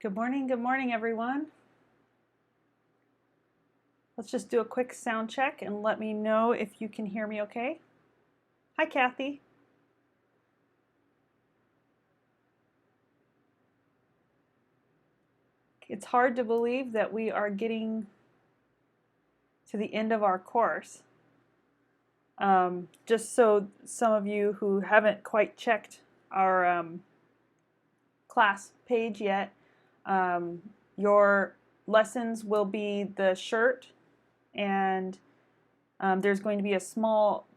Good morning, everyone. Let's just do a quick sound check and let me know if you can hear me okay. Hi, Kathy. It's hard to believe that we are getting to the end of our course. Just so some of you who haven't quite checked our class page yet, your lessons will be the shirt, and there's going to be a small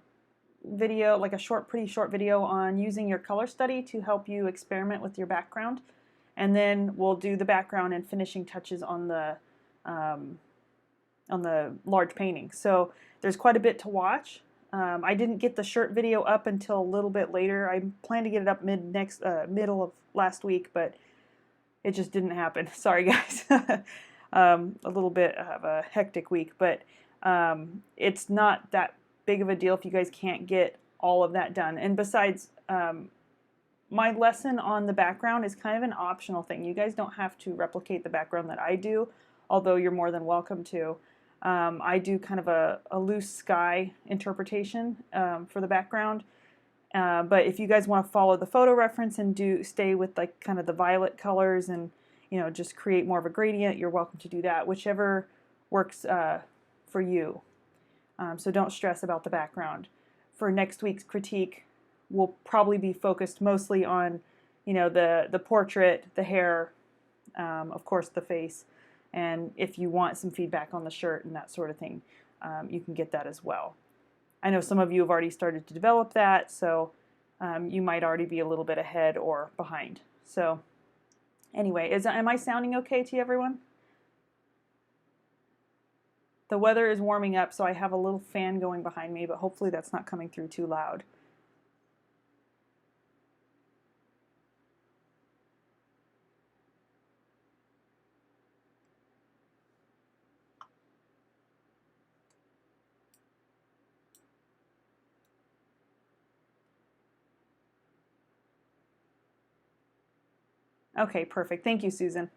video, like a pretty short video on using your color study to help you experiment with your background. And then we'll do the background and finishing touches on the large painting. So there's quite a bit to watch. I didn't get the shirt video up until a little bit later. I planned to get it up middle of last week, but it just didn't happen. Sorry, guys. A little bit of a hectic week, but it's not that big of a deal if you guys can't get all of that done. And besides, my lesson on the background is kind of an optional thing. You guys don't have to replicate the background that I do, although you're more than welcome to. I do kind of a loose sky interpretation for the background. But if you guys want to follow the photo reference and stay with like kind of the violet colors and just create more of a gradient, you're welcome to do that, whichever works for you. So don't stress about the background. For next week's critique, we'll probably be focused mostly on the portrait, the hair, of course the face, and if you want some feedback on the shirt and that sort of thing, you can get that as well. I know some of you have already started to develop that, so you might already be a little bit ahead or behind. So anyway, am I sounding okay to you, everyone? The weather is warming up, so I have a little fan going behind me, but hopefully that's not coming through too loud. Okay, perfect. Thank you, Susan.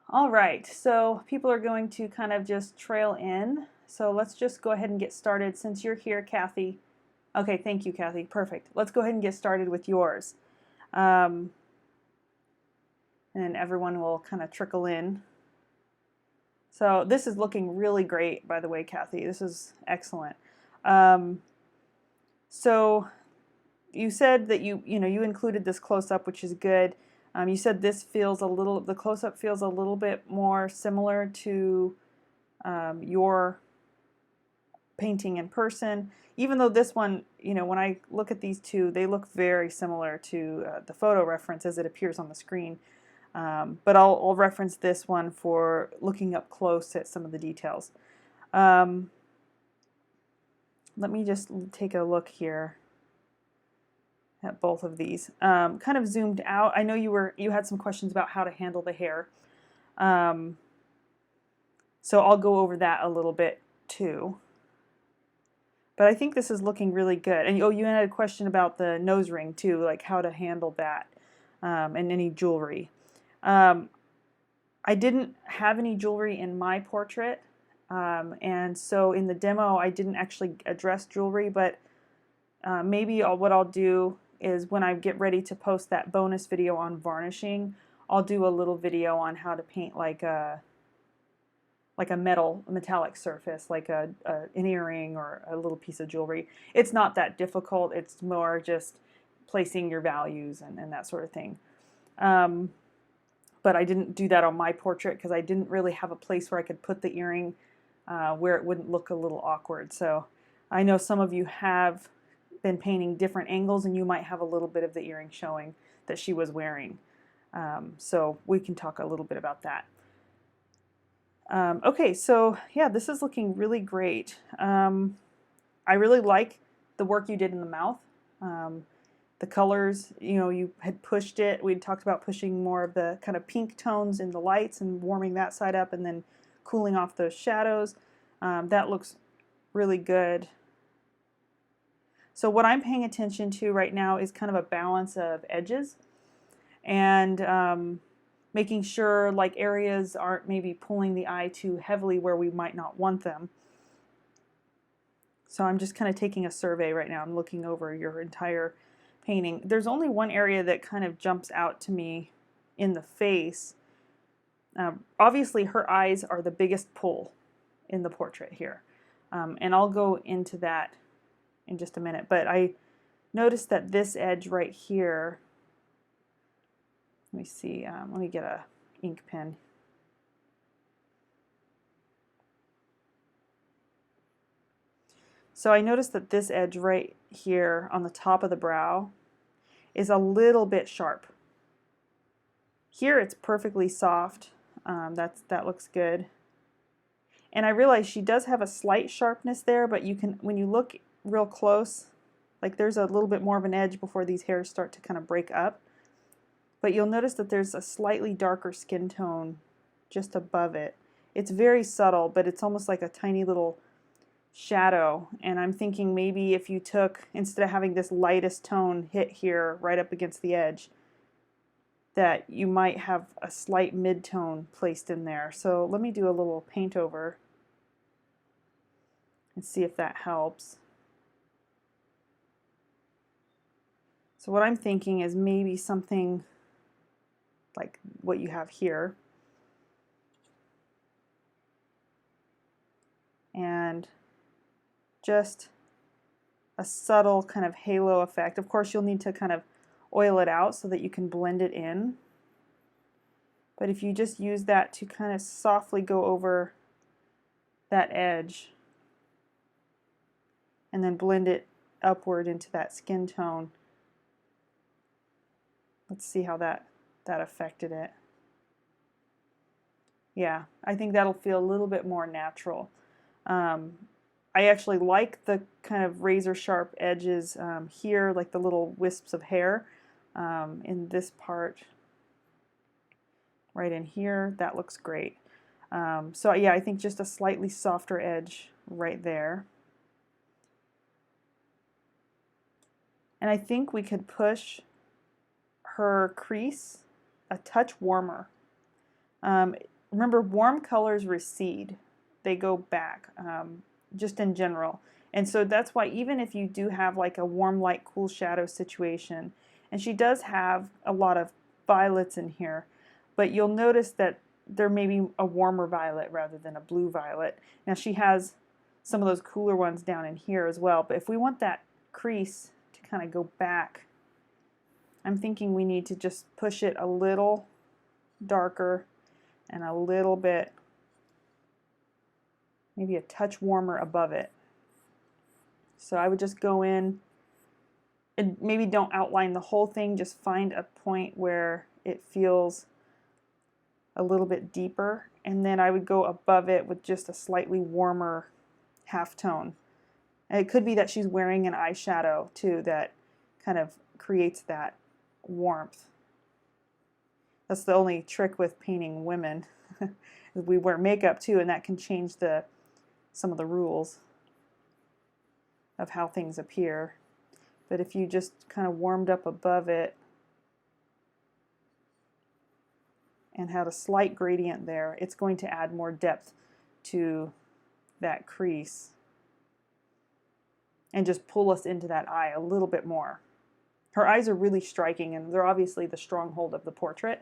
All right, so people are going to kind of just trail in. So let's just go ahead and get started. Since you're here, Kathy. Okay, thank you, Kathy. Perfect. Let's go ahead and get started with yours. And everyone will kind of trickle in. So this is looking really great, by the way, Kathy. This is excellent. So you said that you included this close-up, which is good. You said the close-up feels a little bit more similar to your painting in person, even though this one, when I look at these two, they look very similar to the photo reference as it appears on the screen. But I'll reference this one for looking up close at some of the details. Let me just take a look here at both of these. Kind of zoomed out. I know you had some questions about how to handle the hair. So I'll go over that a little bit too. But I think this is looking really good. And you had a question about the nose ring too, like how to handle that and any jewelry. I didn't have any jewelry in my portrait, and so in the demo I didn't actually address jewelry, but maybe what I'll do is when I get ready to post that bonus video on varnishing, I'll do a little video on how to paint like a metallic surface, like an earring or a little piece of jewelry. It's not that difficult. It's more just placing your values and that sort of thing. But I didn't do that on my portrait because I didn't really have a place where I could put the earring where it wouldn't look a little awkward. So I know some of you have been painting different angles and you might have a little bit of the earring showing that she was wearing. So we can talk a little bit about that. Okay, so yeah, this is looking really great. I really like the work you did in the mouth. The colors, you had pushed it. We talked about pushing more of the kind of pink tones in the lights and warming that side up and then cooling off those shadows. That looks really good. So what I'm paying attention to right now is kind of a balance of edges. and making sure like areas aren't maybe pulling the eye too heavily where we might not want them. So I'm just kind of taking a survey right now. I'm looking over your entire painting. There's only one area that kind of jumps out to me in the face. Obviously her eyes are the biggest pull in the portrait here. And I'll go into that in just a minute. But I noticed that this edge right here, let me see, let me get a ink pen. So I noticed that this edge right here on the top of the brow is a little bit sharp. Here it's perfectly soft. That looks good. And I realize she does have a slight sharpness there, but you can, when you look real close, like there's a little bit more of an edge before these hairs start to kind of break up. But you'll notice that there's a slightly darker skin tone just above it. It's very subtle, but it's almost like a tiny little shadow. And I'm thinking maybe if you took, instead of having this lightest tone hit here right up against the edge, that you might have a slight mid-tone placed in there. So let me do a little paint over and see if that helps. So what I'm thinking is maybe something like what you have here. And just a subtle kind of halo effect. Of course, you'll need to kind of oil it out so that you can blend it in. But if you just use that to kind of softly go over that edge and then blend it upward into that skin tone. Let's see how that affected it. Yeah, I think that'll feel a little bit more natural. I actually like the kind of razor sharp edges here, like the little wisps of hair in this part right in here. That looks great. So yeah, I think just a slightly softer edge right there. And I think we could push her crease a touch warmer. Remember, warm colors recede. They go back, just in general. And so that's why even if you do have like a warm light, cool shadow situation, and she does have a lot of violets in here, but you'll notice that there may be a warmer violet rather than a blue violet. Now she has some of those cooler ones down in here as well, but if we want that crease to kind of go back, I'm thinking we need to just push it a little darker and a little bit, maybe a touch warmer above it. So I would just go in and maybe don't outline the whole thing, just find a point where it feels a little bit deeper, and then I would go above it with just a slightly warmer halftone. And it could be that she's wearing an eyeshadow too that kind of creates that warmth. That's the only trick with painting women. We wear makeup too, and that can change some of the rules of how things appear. But if you just kind of warmed up above it and had a slight gradient there, it's going to add more depth to that crease and just pull us into that eye a little bit more. Her eyes are really striking, and they're obviously the stronghold of the portrait.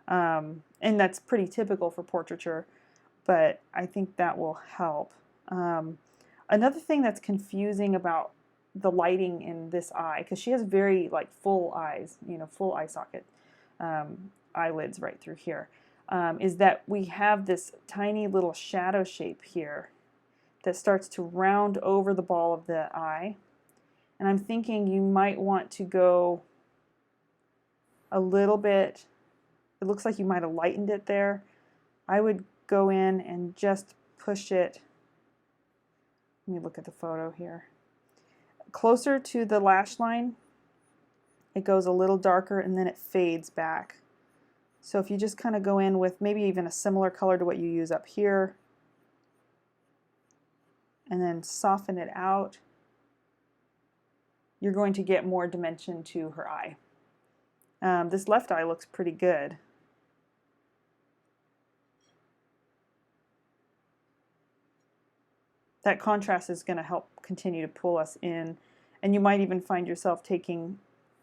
And that's pretty typical for portraiture, but I think that will help. Another thing that's confusing about the lighting in this eye, because she has very like full eyes, you know, full eye socket, eyelids right through here, is that we have this tiny little shadow shape here that starts to round over the ball of the eye. And I'm thinking you might want to go a little bit, it looks like you might have lightened it there. I would go in and just push it. Let me look at the photo here. Closer to the lash line, it goes a little darker and then it fades back. So if you just kind of go in with maybe even a similar color to what you use up here, and then soften it out, you're going to get more dimension to her eye. This left eye looks pretty good. That contrast is going to help continue to pull us in, and you might even find yourself taking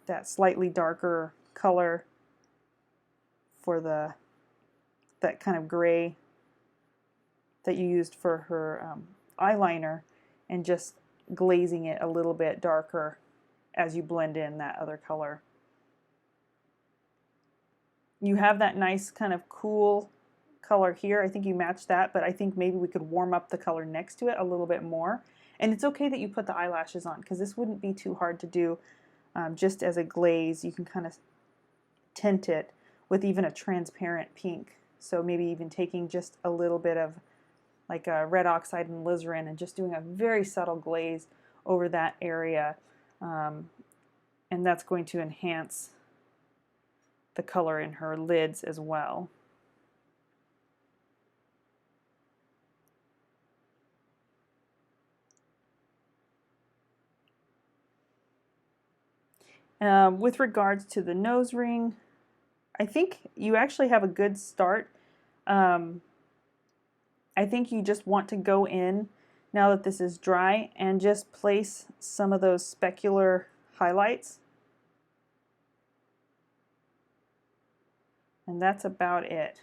that slightly darker color for that kind of gray that you used for her eyeliner and just glazing it a little bit darker as you blend in that other color. You have that nice kind of cool color here. I think you matched that, but I think maybe we could warm up the color next to it a little bit more. And it's okay that you put the eyelashes on, because this wouldn't be too hard to do just as a glaze. You can kind of tint it with even a transparent pink. So maybe even taking just a little bit of like a red oxide and alizarin and just doing a very subtle glaze over that area. And that's going to enhance the color in her lids as well. With regards to the nose ring, I think you actually have a good start. I think you just want to go in, now that this is dry, and just place some of those specular highlights. And that's about it.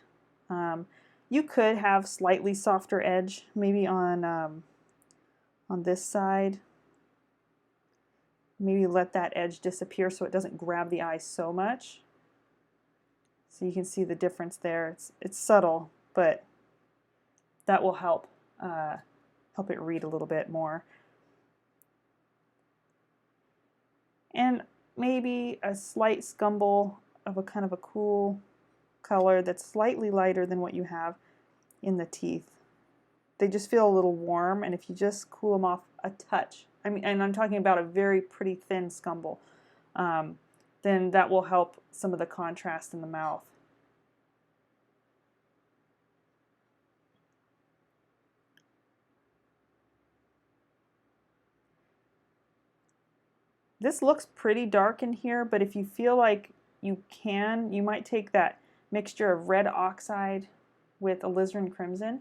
You could have slightly softer edge, maybe on this side. Maybe let that edge disappear so it doesn't grab the eye so much. So you can see the difference there. It's subtle, but that will help help it read a little bit more. And maybe a slight scumble of a kind of a cool color that's slightly lighter than what you have in the teeth. They just feel a little warm, and if you just cool them off a touch, I mean, and I'm talking about a very pretty thin scumble, then that will help some of the contrast in the mouth. This looks pretty dark in here, but if you feel like you might take that mixture of red oxide with alizarin crimson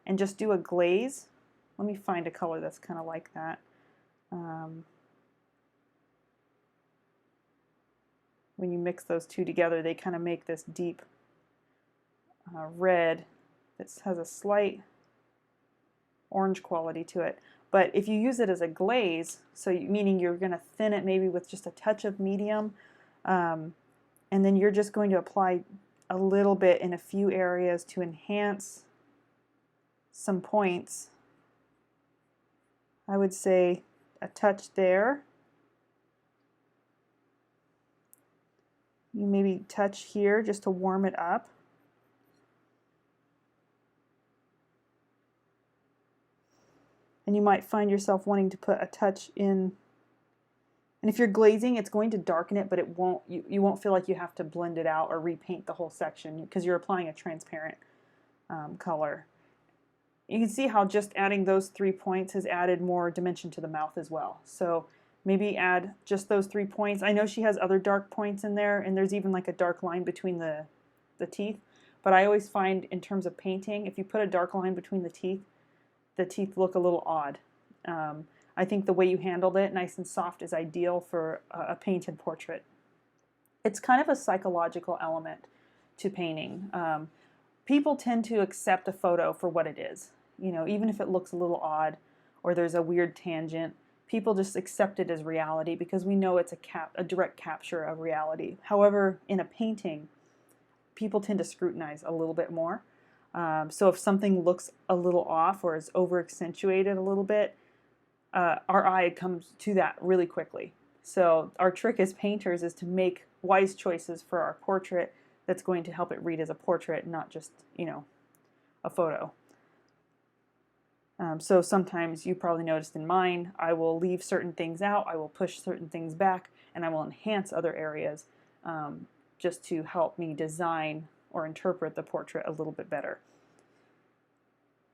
and just do a glaze. Let me find a color that's kind of like that. When you mix those two together, they kind of make this deep red that has a slight orange quality to it. But if you use it as a glaze, meaning you're going to thin it maybe with just a touch of medium, and then you're just going to apply a little bit in a few areas to enhance some points. I would say a touch there. You maybe touch here just to warm it up. And you might find yourself wanting to put a touch in. And if you're glazing, it's going to darken it, but it won't. You won't feel like you have to blend it out or repaint the whole section because you're applying a transparent color. You can see how just adding those 3 points has added more dimension to the mouth as well. So maybe add just those 3 points. I know she has other dark points in there, and there's even like a dark line between the teeth. But I always find in terms of painting, if you put a dark line between the teeth look a little odd. I think the way you handled it, nice and soft, is ideal for a painted portrait. It's kind of a psychological element to painting. People tend to accept a photo for what it is. You know, even if it looks a little odd or there's a weird tangent, people just accept it as reality because we know it's a direct capture of reality. However, in a painting, people tend to scrutinize a little bit more. So if something looks a little off or is over accentuated a little bit, our eye comes to that really quickly. So our trick as painters is to make wise choices for our portrait that's going to help it read as a portrait, not just, you know, a photo. So sometimes you probably noticed in mine, I will leave certain things out, I will push certain things back, and I will enhance other areas just to help me design or interpret the portrait a little bit better.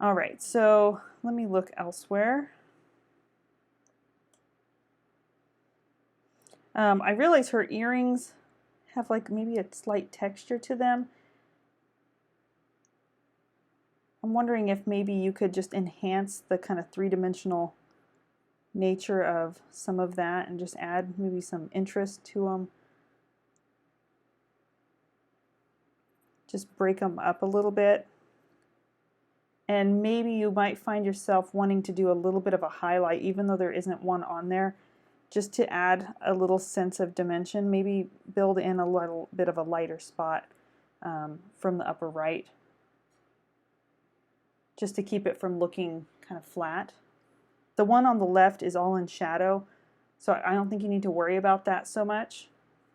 All right, so let me look elsewhere. I realize her earrings have like maybe a slight texture to them. I'm wondering if maybe you could just enhance the kind of three-dimensional nature of some of that and just add maybe some interest to them. Just break them up a little bit. And maybe you might find yourself wanting to do a little bit of a highlight, even though there isn't one on there, just to add a little sense of dimension. Maybe build in a little bit of a lighter spot from the upper right, just to keep it from looking kind of flat. The one on the left is all in shadow, so I don't think you need to worry about that so much,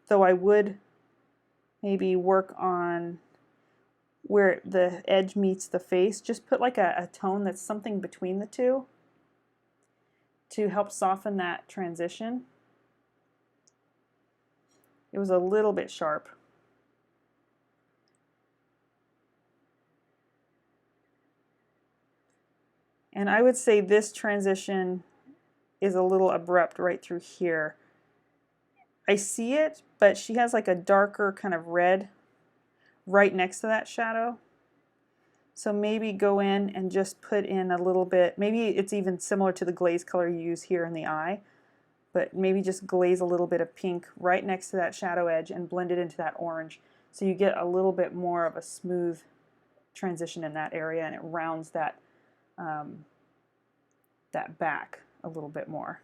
though I would maybe work on where the edge meets the face. Just put like a tone that's something between the two to help soften that transition. It was a little bit sharp. And I would say this transition is a little abrupt right through here. I see it, but she has like a darker kind of red right next to that shadow. So maybe go in and just put in a little bit, maybe it's even similar to the glaze color you use here in the eye, but maybe just glaze a little bit of pink right next to that shadow edge and blend it into that orange, so you get a little bit more of a smooth transition in that area, and it rounds that that back a little bit more.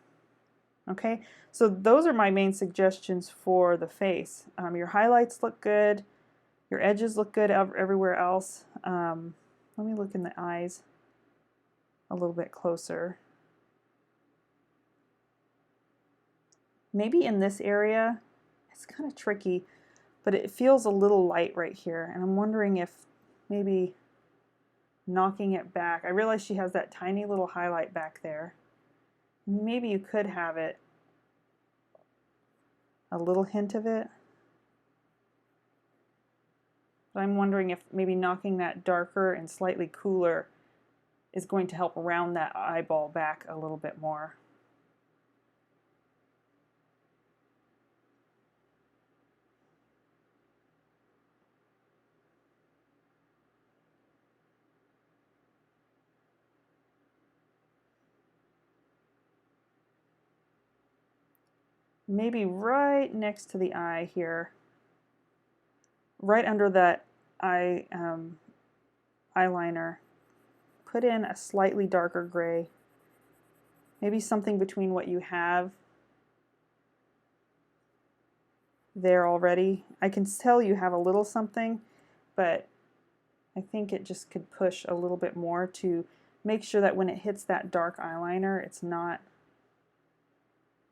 Okay, so those are my main suggestions for the face. Your highlights look good, your edges look good everywhere else. Let me look in the eyes a little bit closer. Maybe in this area, it's kind of tricky, but it feels a little light right here, and I'm wondering if maybe knocking it back. I realize she has that tiny little highlight back there. Maybe you could have it, a little hint of it. But I'm wondering if maybe knocking that darker and slightly cooler is going to help round that eyeball back a little bit more. Maybe right next to the eye here, right under that eyeliner, put in a slightly darker gray, maybe something between what you have there already. I can tell you have a little something, but I think it just could push a little bit more to make sure that when it hits that dark eyeliner, it's not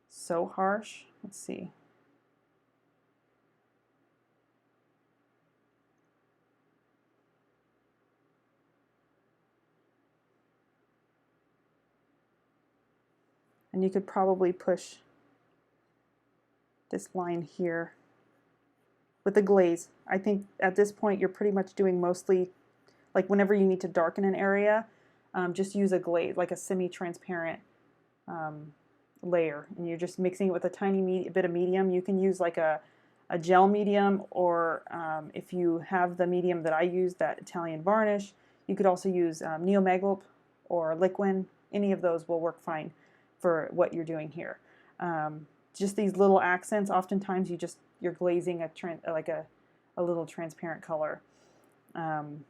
so harsh. Let's see. And you could probably push this line here with the glaze. I think at this point you're pretty much doing mostly, like whenever you need to darken an area, just use a glaze, like a semi-transparent layer, and you're just mixing it with a tiny bit of medium. You can use like a gel medium, or if you have the medium that I use, that Italian varnish, you could also use Neomegalp or Liquin. Any of those will work fine for what you're doing here. Just these little accents, oftentimes you're glazing a little transparent color, and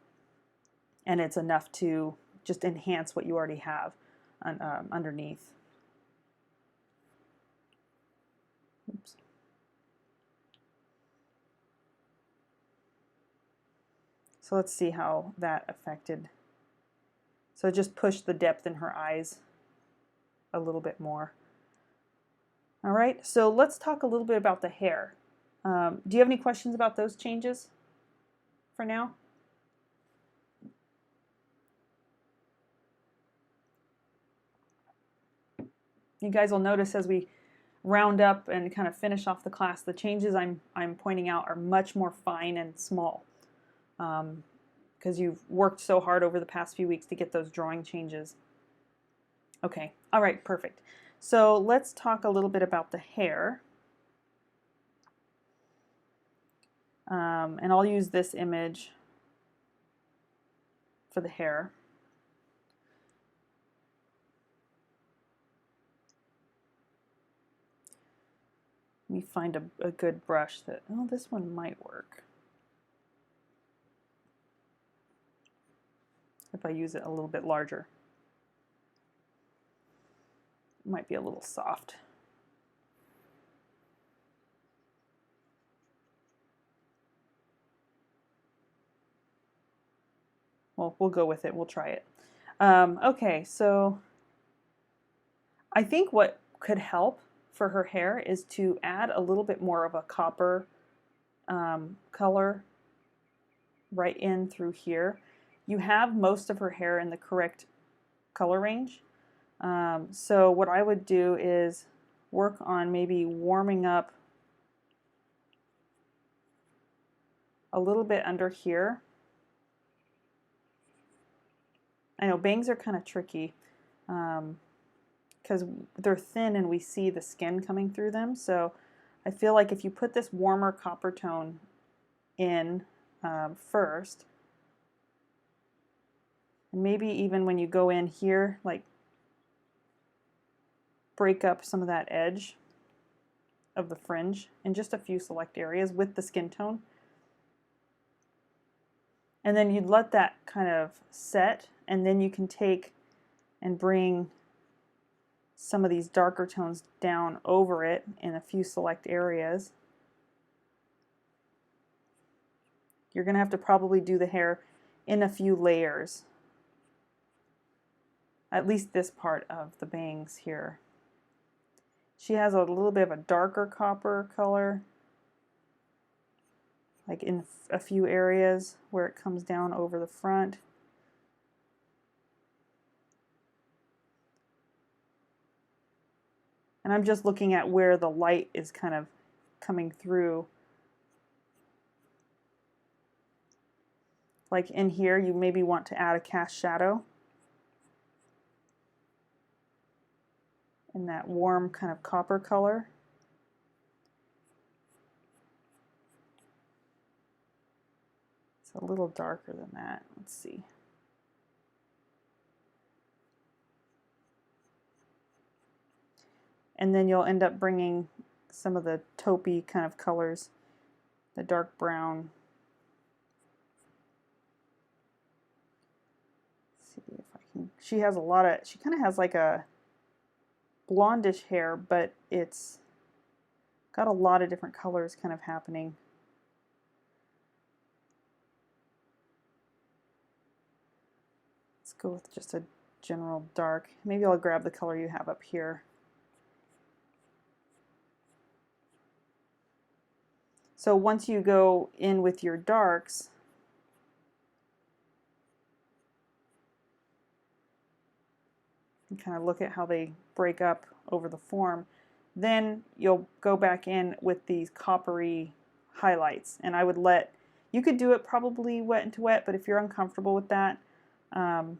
it's enough to just enhance what you already have underneath. Oops. So let's see how that affected. So just push the depth in her eyes a little bit more. All right, so let's talk a little bit about the hair. Do you have any questions about those changes for now? You guys will notice as we round up and kind of finish off the class, the changes I'm pointing out are much more fine and small, because you've worked so hard over the past few weeks to get those drawing changes. Okay, all right, perfect. So let's talk a little bit about the hair. And I'll use this image for the hair. Let me find a good brush that, oh, this one might work. If I use it a little bit larger. It might be a little soft. Well, we'll go with it. We'll try it. Okay, so I think what could help for her hair is to add a little bit more of a copper color right in through here. You have most of her hair in the correct color range. So what I would do is work on maybe warming up a little bit under here. I know bangs are kind of tricky because they're thin and we see the skin coming through them. So I feel like if you put this warmer copper tone in first, and maybe even when you go in here, like break up some of that edge of the fringe in just a few select areas with the skin tone. And then you'd let that kind of set, and then you can take and bring some of these darker tones down over it in a few select areas. You're going to have to probably do the hair in a few layers, at least this part of the bangs here. She has a little bit of a darker copper color, like in a few areas where it comes down over the front. And I'm just looking at where the light is kind of coming through. Like in here, you maybe want to add a cast shadow in that warm kind of copper color. It's a little darker than that. Let's see. And then you'll end up bringing some of the taupey kind of colors, the dark brown. Let's see if I can. She has a lot of, she kind of has like a blondish hair, but it's got a lot of different colors kind of happening. Let's go with just a general dark. Maybe I'll grab the color you have up here. So once you go in with your darks, and kind of look at how they break up over the form, then you'll go back in with these coppery highlights. And I would let, you could do it probably wet into wet, but if you're uncomfortable with that, then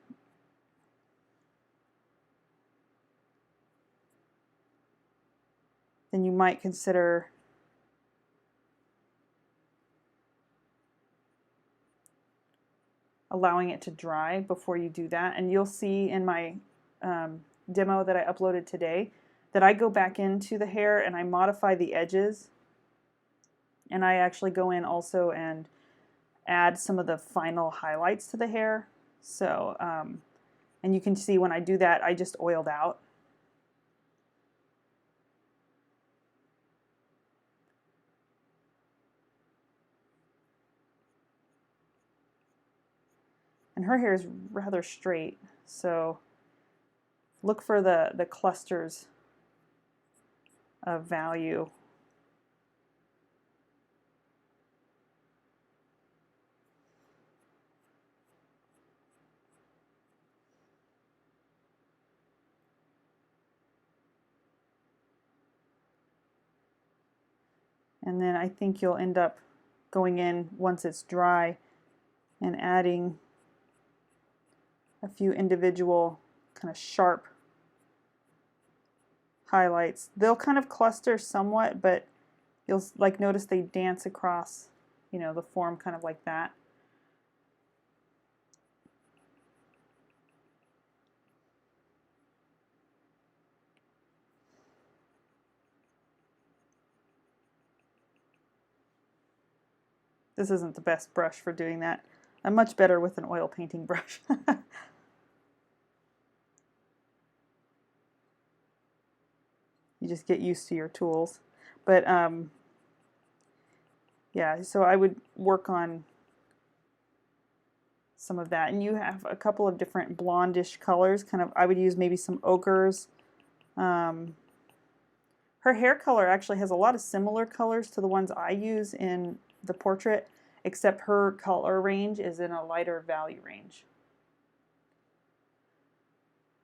you might consider allowing it to dry before you do that. And you'll see in my demo that I uploaded today that I go back into the hair and I modify the edges, and I actually go in also and add some of the final highlights to the hair. So and you can see when I do that, I just oiled out. And her hair is rather straight, so look for the clusters of value. And then I think you'll end up going in once it's dry and adding a few individual kind of sharp highlights. They'll kind of cluster somewhat, but you'll like notice they dance across you know, the form kind of like that. This isn't the best brush for doing that. I'm much better with an oil painting brush. You just get used to your tools. But yeah, so I would work on some of that. And you have a couple of different blondish colors. Kind of, I would use maybe some ochres. Her hair color actually has a lot of similar colors to the ones I use in the portrait, except her color range is in a lighter value range.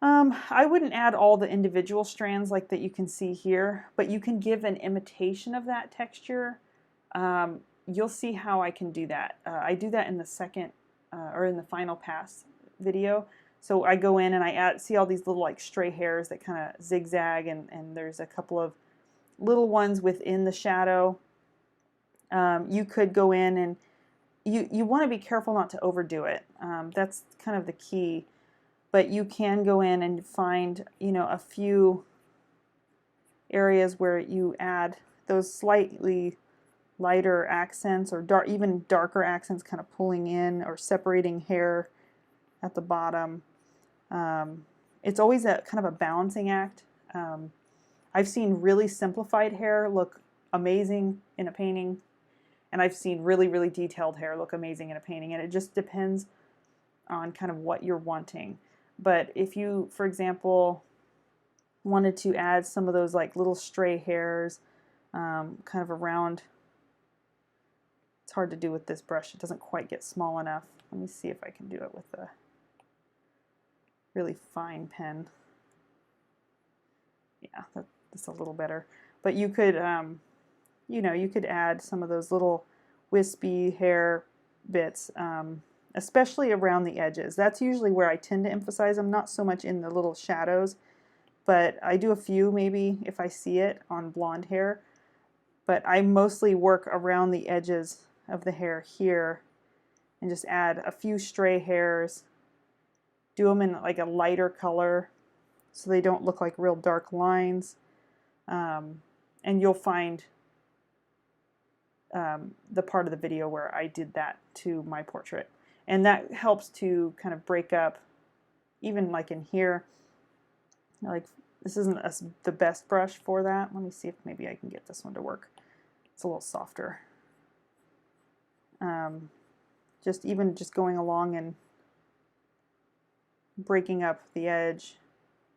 I wouldn't add all the individual strands like that you can see here, but you can give an imitation of that texture. You'll see how I can do that. I do that in the second or in the final pass video. So I go in and I see all these little like stray hairs that kind of zigzag, and there's a couple of little ones within the shadow. You could go in and you want to be careful not to overdo it. That's kind of the key. But you can go in and find, you know, a few areas where you add those slightly lighter accents or even darker accents, kind of pulling in or separating hair at the bottom. It's always a kind of a balancing act. I've seen really simplified hair look amazing in a painting, and I've seen really, really detailed hair look amazing in a painting, and it just depends on kind of what you're wanting. But if you, for example, wanted to add some of those like little stray hairs kind of around, it's hard to do with this brush. It doesn't quite get small enough. Let me see if I can do it with a really fine pen. Yeah, that's a little better. But you could, you know, you could add some of those little wispy hair bits, especially around the edges. That's usually where I tend to emphasize them, not so much in the little shadows, but I do a few maybe if I see it on blonde hair. But I mostly work around the edges of the hair here and just add a few stray hairs, do them in like a lighter color so they don't look like real dark lines. And you'll find the part of the video where I did that to my portrait. And that helps to kind of break up, even like in here, like this isn't the best brush for that. Let me see if maybe I can get this one to work. It's a little softer. Just going along and breaking up the edge,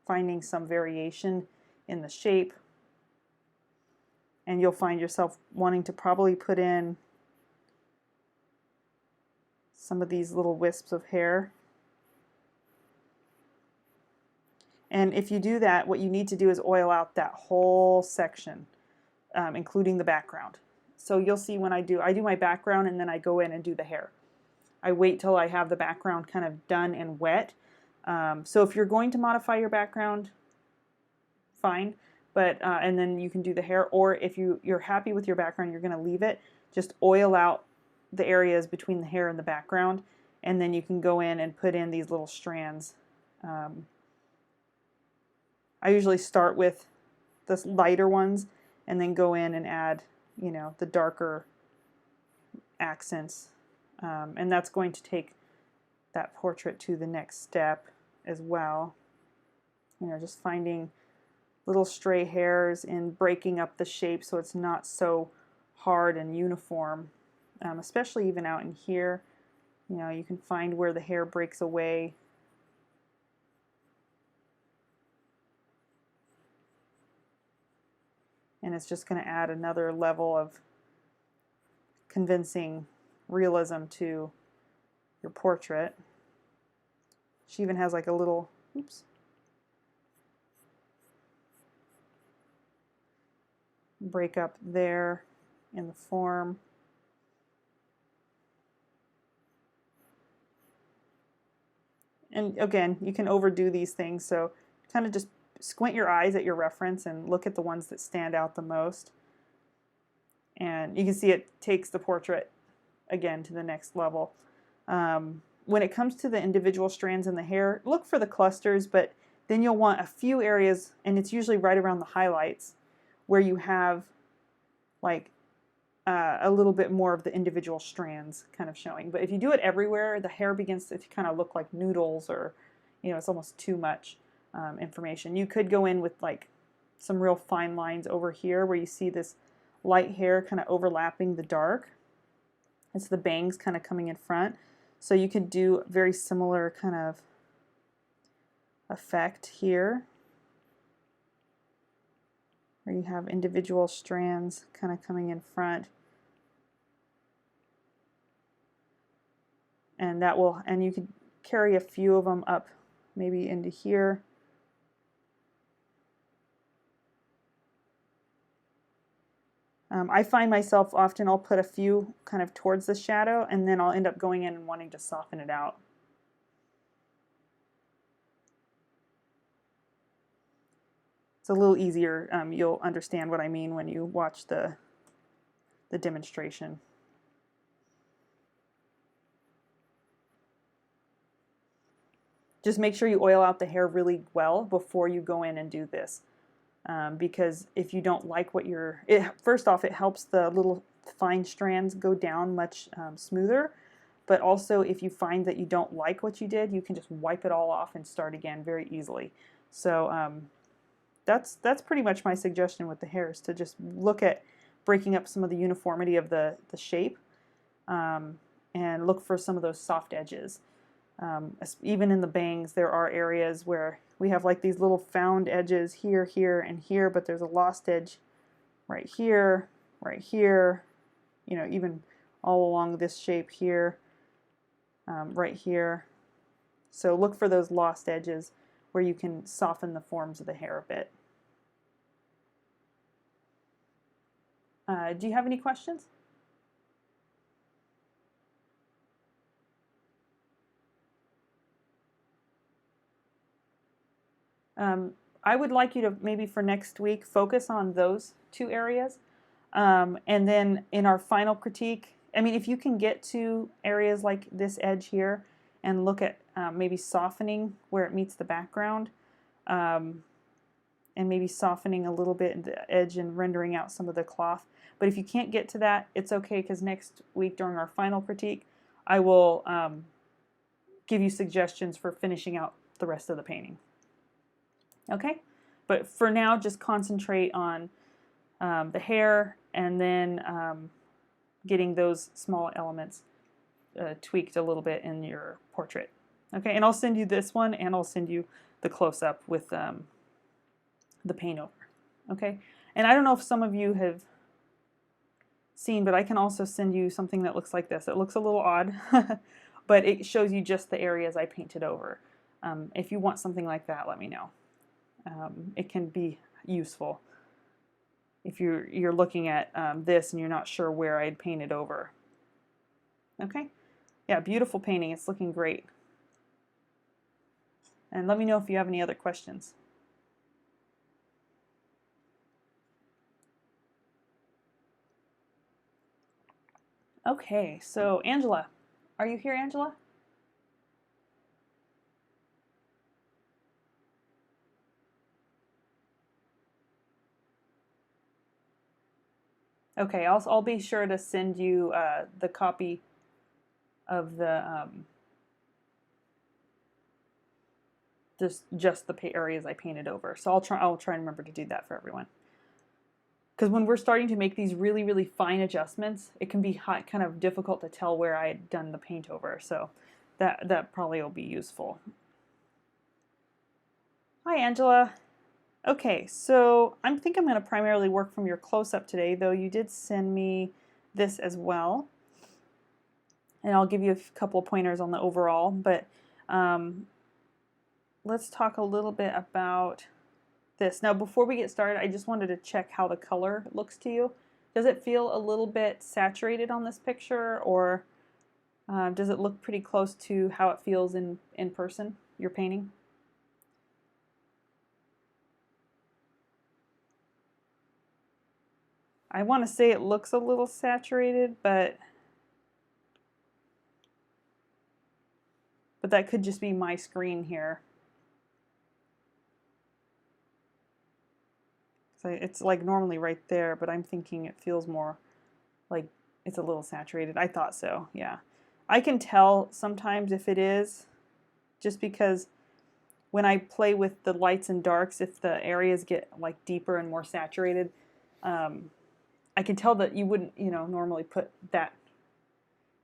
finding some variation in the shape, and you'll find yourself wanting to probably put in some of these little wisps of hair. And if you do that, what you need to do is oil out that whole section, including the background. So you'll see when I do my background and then I go in and do the hair. I wait till I have the background kind of done and wet. So if you're going to modify your background, fine, but and then you can do the hair. Or if you're happy with your background, you're going to leave it, just oil out the areas between the hair and the background, and then you can go in and put in these little strands. I usually start with the lighter ones and then go in and add, you know, the darker accents, and that's going to take that portrait to the next step as well. You know, just finding little stray hairs and breaking up the shape so it's not so hard and uniform, especially even out in here. You know, you can find where the hair breaks away. And it's just going to add another level of convincing realism to your portrait. She even has like a little, oops, break up there in the form. And again, you can overdo these things, so kind of just squint your eyes at your reference and look at the ones that stand out the most. And you can see it takes the portrait again to the next level. When it comes to the individual strands in the hair, look for the clusters, but then you'll want a few areas, and it's usually right around the highlights, where you have like a little bit more of the individual strands kind of showing. But if you do it everywhere, the hair begins to kind of look like noodles, or it's almost too much information. You could go in with like some real fine lines over here where you see this light hair kind of overlapping the dark. It's the bangs kind of coming in front. So you could do very similar kind of effect here, where you have individual strands kind of coming in front. And that will, and you could carry a few of them up maybe into here. I find myself often I'll put a few kind of towards the shadow, and then I'll end up going in and wanting to soften it out. It's a little easier. You'll understand what I mean when you watch the demonstration. Just make sure you oil out the hair really well before you go in and do this. Because if you don't like what first off, it helps the little fine strands go down much smoother. But also, if you find that you don't like what you did, you can just wipe it all off and start again very easily. So that's pretty much my suggestion with the hair, is to just look at breaking up some of the uniformity of the shape, and look for some of those soft edges. Even in the bangs, there are areas where we have like these little found edges here, here, and here, but there's a lost edge right here, even all along this shape here, right here. So look for those lost edges where you can soften the forms of the hair a bit. Do you have any questions? I would like you to maybe for next week focus on those two areas. And then in our final critique, I mean, if you can get to areas like this edge here and look at maybe softening where it meets the background, and maybe softening a little bit the edge and rendering out some of the cloth. But if you can't get to that, it's okay, because next week during our final critique, I will give you suggestions for finishing out the rest of the painting. Okay? But for now, just concentrate on the hair, and then getting those small elements tweaked a little bit in your portrait. Okay, and I'll send you this one, and I'll send you the close-up with the paint over. Okay, and I don't know if some of you have seen, but I can also send you something that looks like this. It looks a little odd, but it shows you just the areas I painted over. If you want something like that, let me know. It can be useful if you're looking at this and you're not sure where I'd painted over. Okay? Yeah, beautiful painting. It's looking great. And let me know if you have any other questions. Okay, so Angela. Are you here, Angela? Okay, I'll be sure to send you the copy of the just the areas I painted over. So I'll try and remember to do that for everyone. Because when we're starting to make these really, really fine adjustments, it can be kind of difficult to tell where I had done the paint over. So that probably will be useful. Hi, Angela. Okay, so I think I'm going to primarily work from your close-up today, though you did send me this as well. And I'll give you a couple of pointers on the overall, but let's talk a little bit about this. Now, before we get started, I just wanted to check how the color looks to you. Does it feel a little bit saturated on this picture, or does it look pretty close to how it feels in person, your painting? I want to say it looks a little saturated, but but that could just be my screen here. So it's like normally right there, but I'm thinking it feels more like it's a little saturated. I thought so, yeah. I can tell sometimes if it is, just because when I play with the lights and darks, if the areas get like deeper and more saturated, I can tell that you wouldn't, normally put that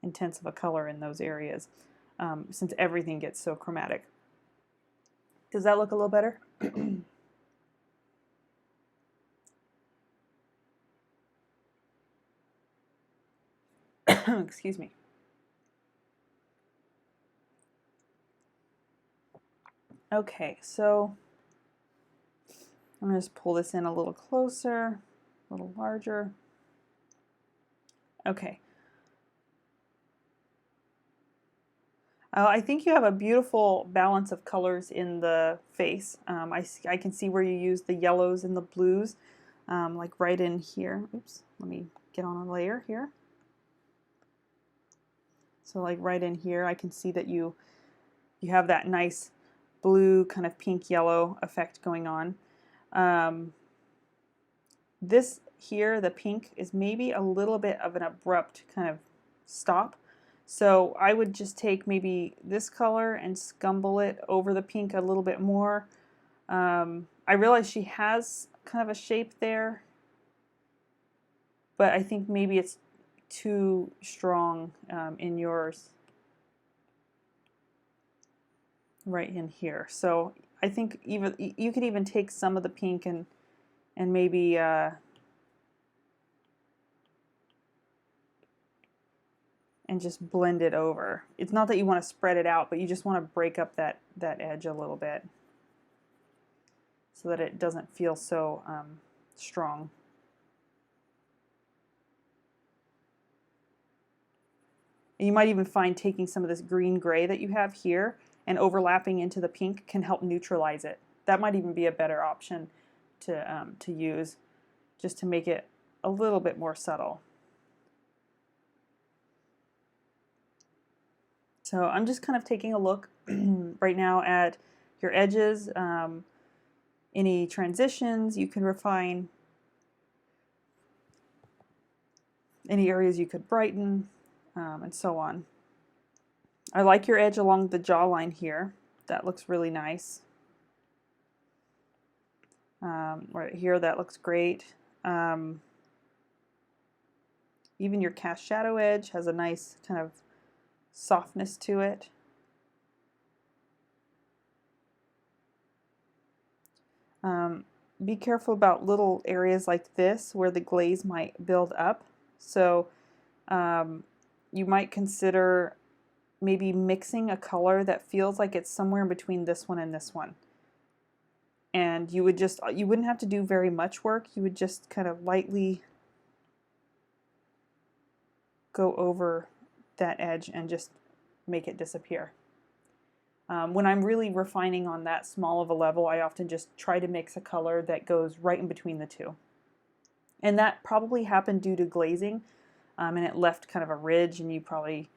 intense of a color in those areas, since everything gets so chromatic. Does that look a little better? Excuse me. Okay, so I'm going to just pull this in a little closer, a little larger. Okay. I think you have a beautiful balance of colors in the face. I can see where you use the yellows and the blues, like right in here. Oops, let me get on a layer here. So like right in here, I can see that you have that nice blue kind of pink yellow effect going on. This here, the pink, is maybe a little bit of an abrupt kind of stop. So I would just take maybe this color and scumble it over the pink a little bit more. I realize she has kind of a shape there, but I think maybe it's too strong in yours right in here. So I think even you could even take some of the pink and maybe and just blend it over. It's not that you want to spread it out, but you just want to break up that edge a little bit so that it doesn't feel so strong. And you might even find taking some of this green-gray that you have here and overlapping into the pink can help neutralize it. That might even be a better option to use, just to make it a little bit more subtle. So I'm just kind of taking a look right now at your edges, any transitions you can refine, any areas you could brighten, and so on. I like your edge along the jawline here. That looks really nice. Right here, that looks great. Even your cast shadow edge has a nice kind of softness to it. Be careful about little areas like this where the glaze might build up. So you might consider maybe mixing a color that feels like it's somewhere in between this one and this one. And you wouldn't have to do very much work. You would just kind of lightly go over that edge and just make it disappear. When I'm really refining on that small of a level, I often just try to mix a color that goes right in between the two. And that probably happened due to glazing, and it left kind of a ridge and you probably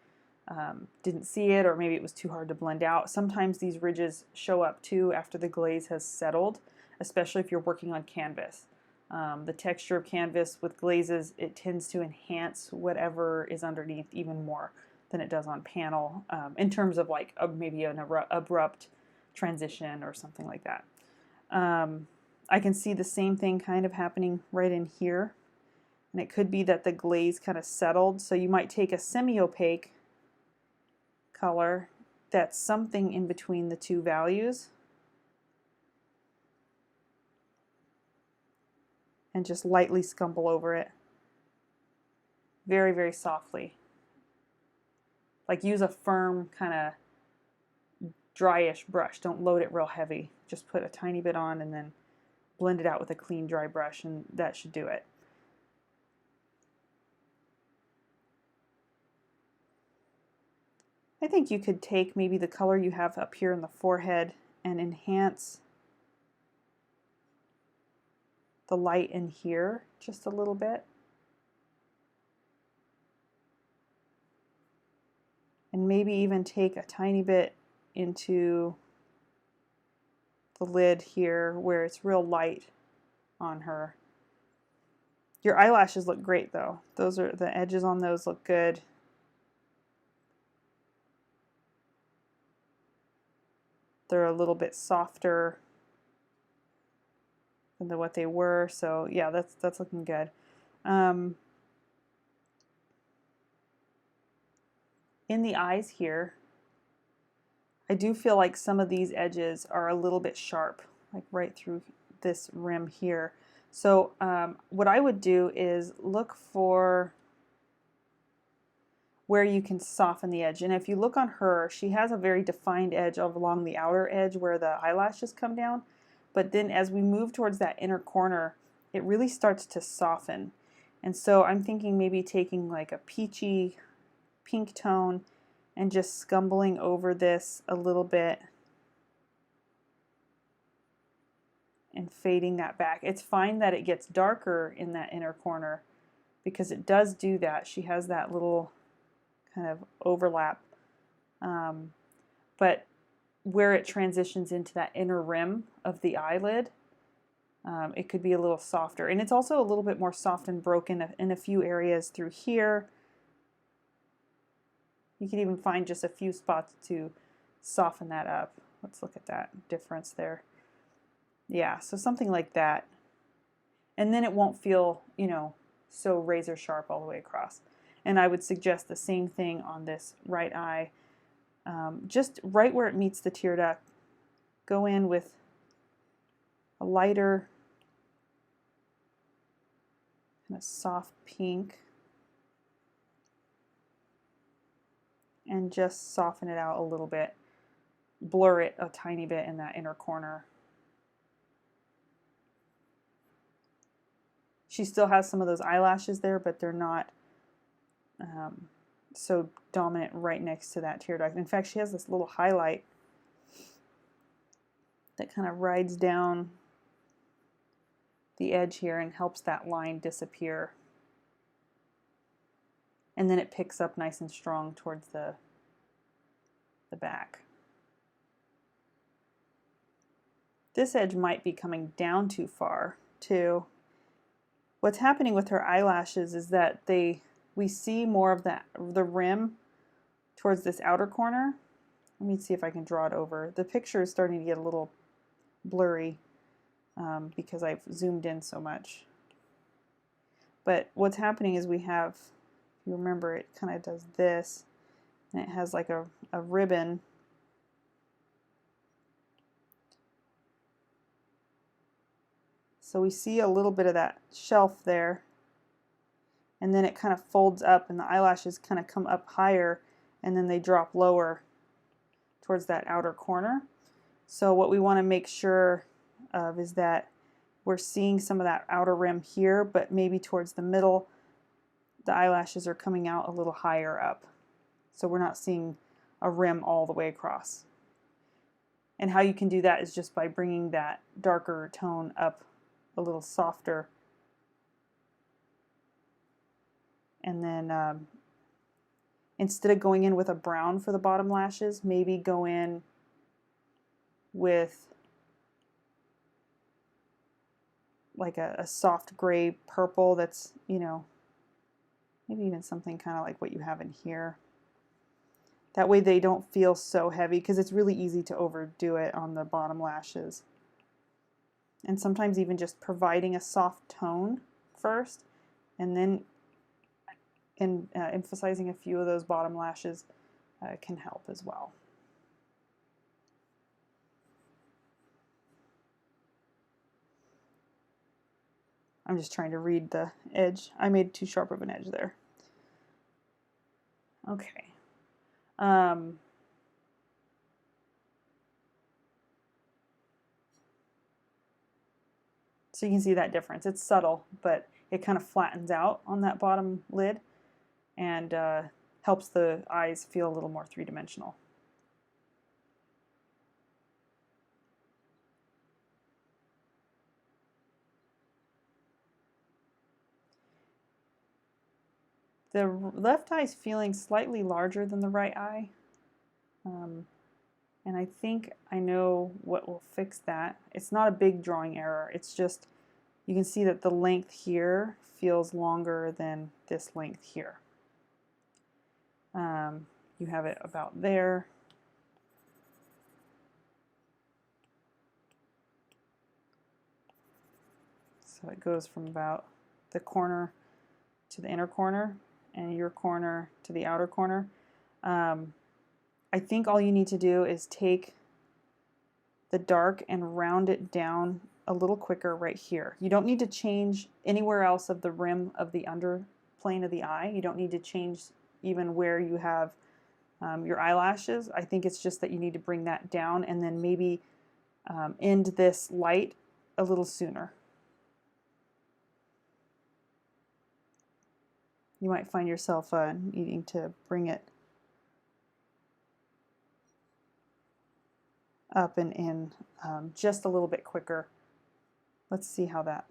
didn't see it, or maybe it was too hard to blend out. Sometimes these ridges show up too after the glaze has settled, especially if you're working on canvas. The texture of canvas with glazes, it tends to enhance whatever is underneath even more than it does on panel, in terms of like maybe an abrupt transition or something like that. I can see the same thing kind of happening right in here, and it could be that the glaze kind of settled, so you might take a semi-opaque color that's something in between the two values and just lightly scumble over it very, very softly. Like use a firm kind of dryish brush. Don't load it real heavy. Just put a tiny bit on and then blend it out with a clean dry brush, and that should do it. I think you could take maybe the color you have up here in the forehead and enhance the light in here just a little bit. And maybe even take a tiny bit into the lid here where it's real light on her. Your eyelashes look great though. Those are the edges on those look good. They're a little bit softer than what they were, so yeah, that's looking good. In the eyes here, I do feel like some of these edges are a little bit sharp, like right through this rim here. So what I would do is look for where you can soften the edge. And if you look on her, she has a very defined edge along the outer edge where the eyelashes come down. But then as we move towards that inner corner, it really starts to soften. And so I'm thinking maybe taking like a peachy pink tone and just scumbling over this a little bit and fading that back. It's fine that it gets darker in that inner corner because it does do that. She has that little kind of overlap. But where it transitions into that inner rim of the eyelid, it could be a little softer. And it's also a little bit more soft and broken in a few areas through here. You can even find just a few spots to soften that up. Let's look at that difference there. Yeah, so something like that. And then it won't feel, you know, so razor sharp all the way across. And I would suggest the same thing on this right eye. Just right where it meets the tear duct, go in with a lighter, kind of soft pink, and just soften it out a little bit. Blur it a tiny bit in that inner corner. She still has some of those eyelashes there, but they're not so dominant right next to that tear duct. In fact, she has this little highlight that kind of rides down the edge here and helps that line disappear. And then it picks up nice and strong towards the back. This edge might be coming down too far too. What's happening with her eyelashes is that we see more of the rim towards this outer corner. Let me see if I can draw it over. The picture is starting to get a little blurry because I've zoomed in so much. But what's happening is we have, if you remember, it kind of does this, and it has like a ribbon. So we see a little bit of that shelf there, and then it kind of folds up and the eyelashes kind of come up higher and then they drop lower towards that outer corner. So what we want to make sure of is that we're seeing some of that outer rim here, but maybe towards the middle the eyelashes are coming out a little higher up. So we're not seeing a rim all the way across. And how you can do that is just by bringing that darker tone up a little softer. And then instead of going in with a brown for the bottom lashes, maybe go in with like a soft gray purple that's, you know, maybe even something kind of like what you have in here. That way they don't feel so heavy, because it's really easy to overdo it on the bottom lashes. And sometimes even just providing a soft tone first and then emphasizing a few of those bottom lashes can help as well. I'm just trying to read the edge. I made too sharp of an edge there. Okay. So you can see that difference. It's subtle, but it kind of flattens out on that bottom lid and helps the eyes feel a little more three-dimensional. The left eye is feeling slightly larger than the right eye. And I think I know what will fix that. It's not a big drawing error. It's just, you can see that the length here feels longer than this length here. You have it about there. So it goes from about the corner to the inner corner and your corner to the outer corner. I think all you need to do is take the dark and round it down a little quicker right here. You don't need to change anywhere else of the rim of the under plane of the eye. You don't need to change even where you have your eyelashes. I think it's just that you need to bring that down and then maybe end this light a little sooner. You might find yourself needing to bring it up and in just a little bit quicker. Let's see how that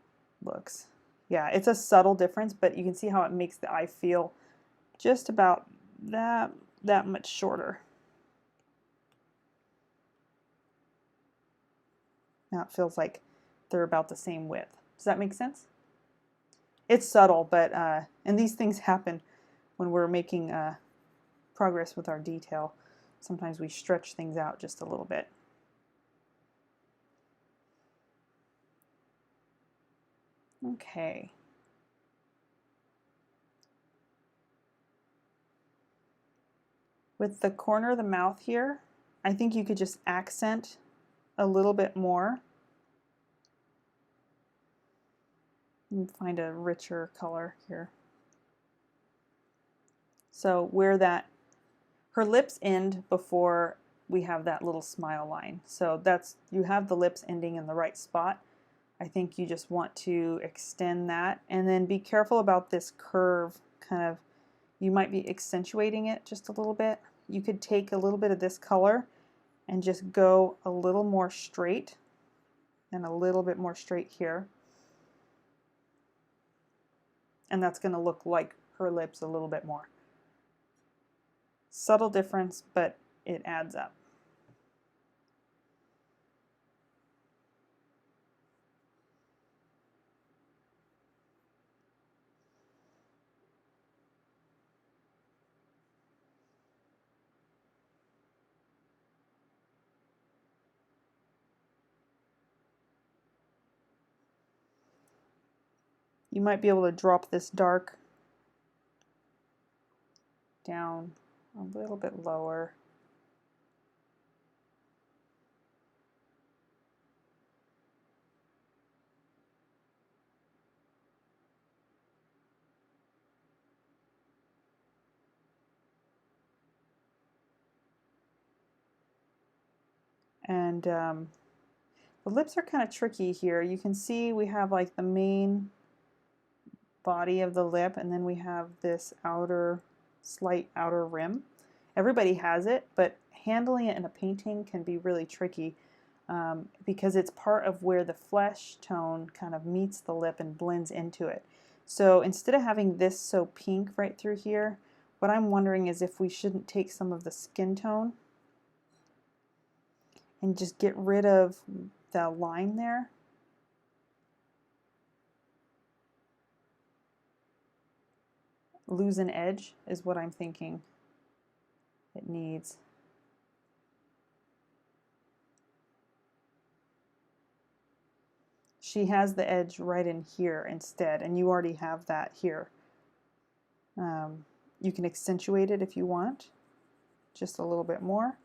looks. Yeah, it's a subtle difference, but you can see how it makes the eye feel just about that much shorter. Now it feels like they're about the same width. Does that make sense? It's subtle, but and these things happen when we're making progress with our detail. Sometimes we stretch things out just a little bit. Okay. With the corner of the mouth here, I think you could just accent a little bit more. And find a richer color here. So where that, her lips end before we have that little smile line. So that's, you have the lips ending in the right spot. I think you just want to extend that and then be careful about this curve kind of, you might be accentuating it just a little bit. You could take a little bit of this color and just go a little more straight and a little bit more straight here. And that's going to look like her lips a little bit more. Subtle difference, but it adds up. You might be able to drop this dark down a little bit lower. And the lips are kind of tricky here. You can see we have like the main body of the lip and then we have this outer, slight outer rim. Everybody has it, but handling it in a painting can be really tricky because it's part of where the flesh tone kind of meets the lip and blends into it. So instead of having this so pink right through here, what I'm wondering is if we shouldn't take some of the skin tone and just get rid of the line there. Lose an edge is what I'm thinking it needs. She has the edge right in here instead, and you already have that here. You can accentuate it if you want, just a little bit more.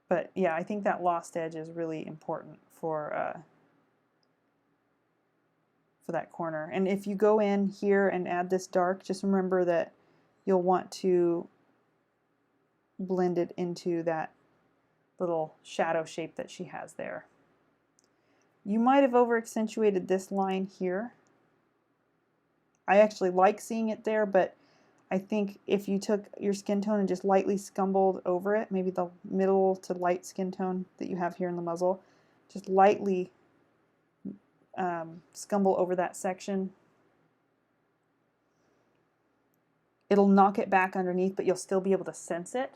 But yeah, I think that lost edge is really important for that corner. And if you go in here and add this dark, just remember that you'll want to blend it into that little shadow shape that she has there. You might have over accentuated this line here. I actually like seeing it there, but I think if you took your skin tone and just lightly scumbled over it, maybe the middle to light skin tone that you have here in the muzzle, just lightly scumble over that section, it'll knock it back underneath, but you'll still be able to sense it,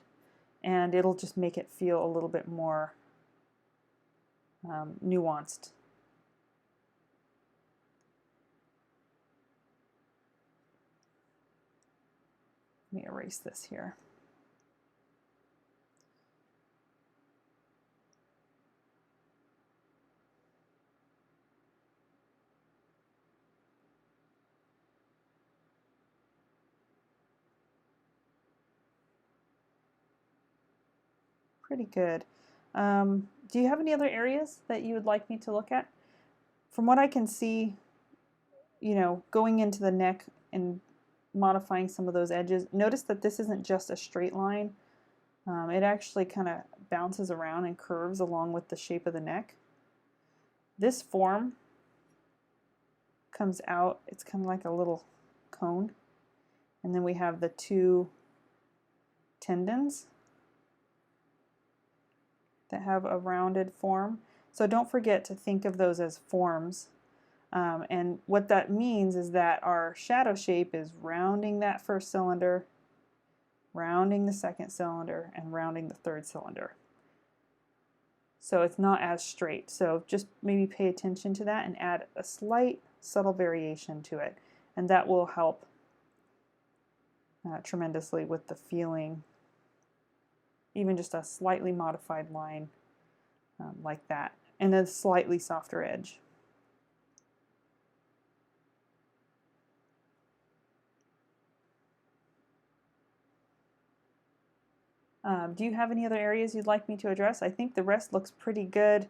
and it'll just make it feel a little bit more nuanced. Let me erase this here. Pretty good. Do you have any other areas that you would like me to look at? From what I can see, you know, going into the neck and modifying some of those edges, notice that this isn't just a straight line. It actually kind of bounces around and curves along with the shape of the neck. This form comes out, it's kind of like a little cone. And then we have the two tendons that have a rounded form. So don't forget to think of those as forms. And what that means is that our shadow shape is rounding that first cylinder, rounding the second cylinder, and rounding the third cylinder. So it's not as straight. So just maybe pay attention to that and add a slight subtle variation to it. And that will help tremendously with the feeling. Even just a slightly modified line like that, and a slightly softer edge. Do you have any other areas you'd like me to address? I think the rest looks pretty good.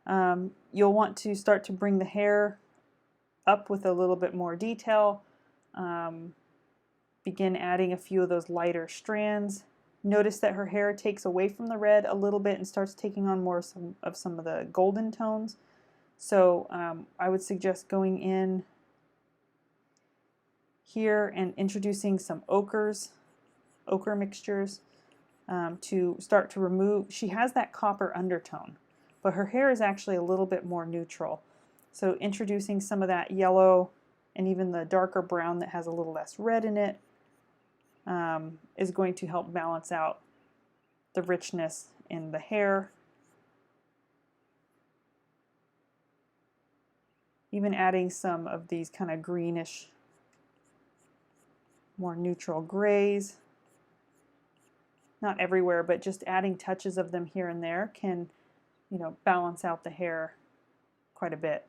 You'll want to start to bring the hair up with a little bit more detail. Begin adding a few of those lighter strands. Notice that her hair takes away from the red a little bit and starts taking on more of some of the golden tones. So I would suggest going in here and introducing some ochre mixtures to start to remove. She has that copper undertone, but her hair is actually a little bit more neutral. So introducing some of that yellow and even the darker brown that has a little less red in it is going to help balance out the richness in the hair. Even adding some of these kind of greenish, more neutral grays. Not everywhere, but just adding touches of them here and there can, you know, balance out the hair quite a bit.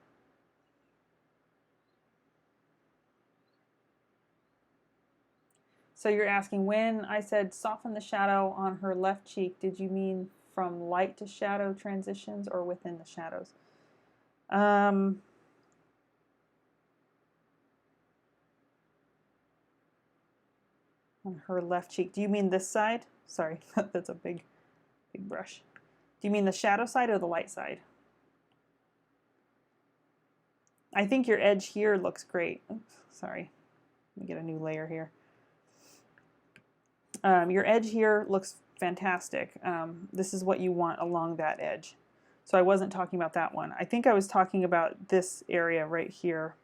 So you're asking, when I said soften the shadow on her left cheek, did you mean from light to shadow transitions or within the shadows? On her left cheek. Do you mean this side? Sorry, that's a big brush. Do you mean the shadow side or the light side? I think your edge here looks great. Oops, sorry. Let me get a new layer here. Your edge here looks fantastic. This is what you want along that edge. So I wasn't talking about that one. I think I was talking about this area right here.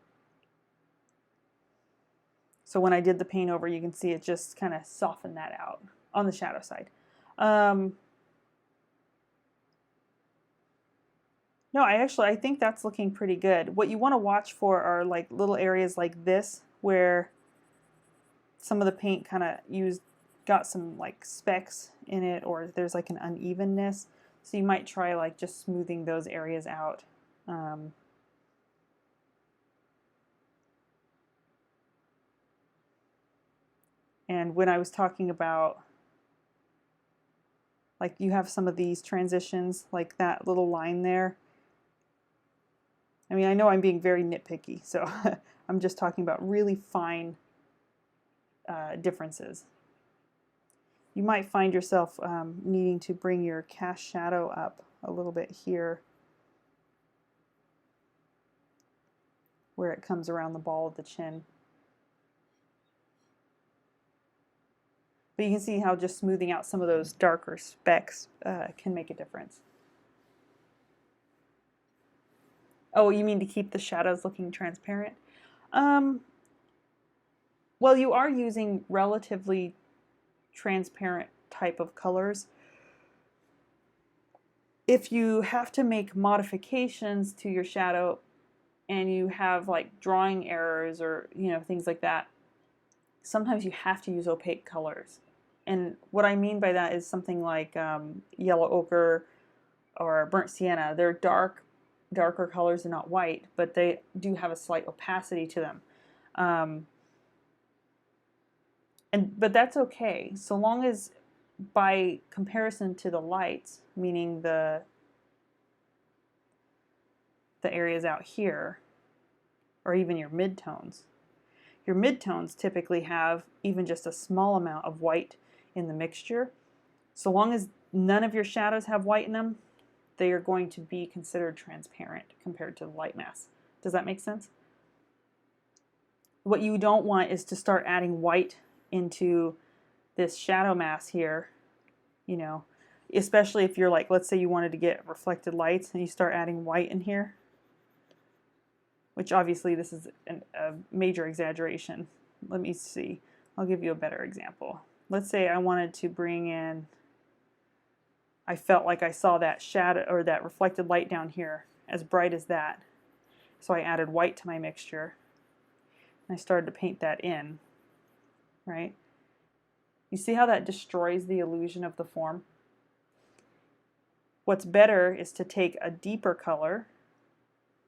So when I did the paint over, you can see it just kind of softened that out on the shadow side. No, I think that's looking pretty good. What you want to watch for are like little areas like this where some of the paint kind of got some like specks in it, or there's like an unevenness. So you might try like just smoothing those areas out. And when I was talking about, like, you have some of these transitions, like that little line there. I mean, I know I'm being very nitpicky, so I'm just talking about really fine differences. You might find yourself needing to bring your cast shadow up a little bit here, where it comes around the ball of the chin. But you can see how just smoothing out some of those darker specks can make a difference. Oh, you mean to keep the shadows looking transparent? Well, you are using relatively transparent type of colors. If you have to make modifications to your shadow and you have like drawing errors or things like that, sometimes you have to use opaque colors. And what I mean by that is something like yellow ochre or burnt sienna. They're darker colors and not white, but they do have a slight opacity to them. But that's okay, so long as by comparison to the lights, meaning the areas out here, or even your midtones. Your midtones typically have even just a small amount of white in the mixture. So long as none of your shadows have white in them, they are going to be considered transparent compared to the light mass. Does that make sense? What you don't want is to start adding white into this shadow mass here, especially if you're like, let's say you wanted to get reflected lights and you start adding white in here, which obviously this is a major exaggeration. Let me see. I'll give you a better example. Let's say I wanted to bring in, I felt like I saw that shadow or that reflected light down here as bright as that. So I added white to my mixture and I started to paint that in, right? You see how that destroys the illusion of the form? What's better is to take a deeper color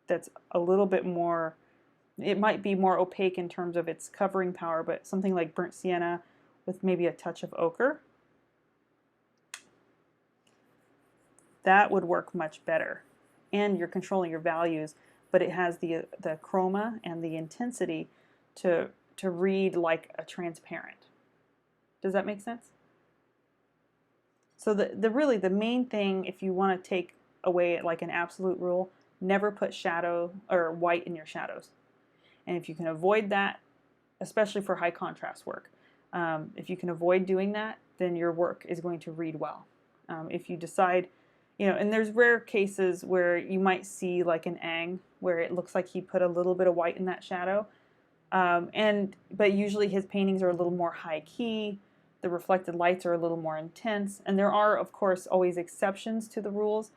that's a little bit more, it might be more opaque in terms of its covering power, but something like burnt sienna with maybe a touch of ochre, that would work much better. And you're controlling your values, but it has the chroma and the intensity to read like a transparent. Does that make sense? So really the main thing, if you want to take away like an absolute rule, never put shadow or white in your shadows. And if you can avoid that, especially for high contrast work, if you can avoid doing that, then your work is going to read well. If you decide, and there's rare cases where you might see like an Ang where it looks like he put a little bit of white in that shadow, but usually his paintings are a little more high key. The reflected lights are a little more intense, and there are of course always exceptions to the rules.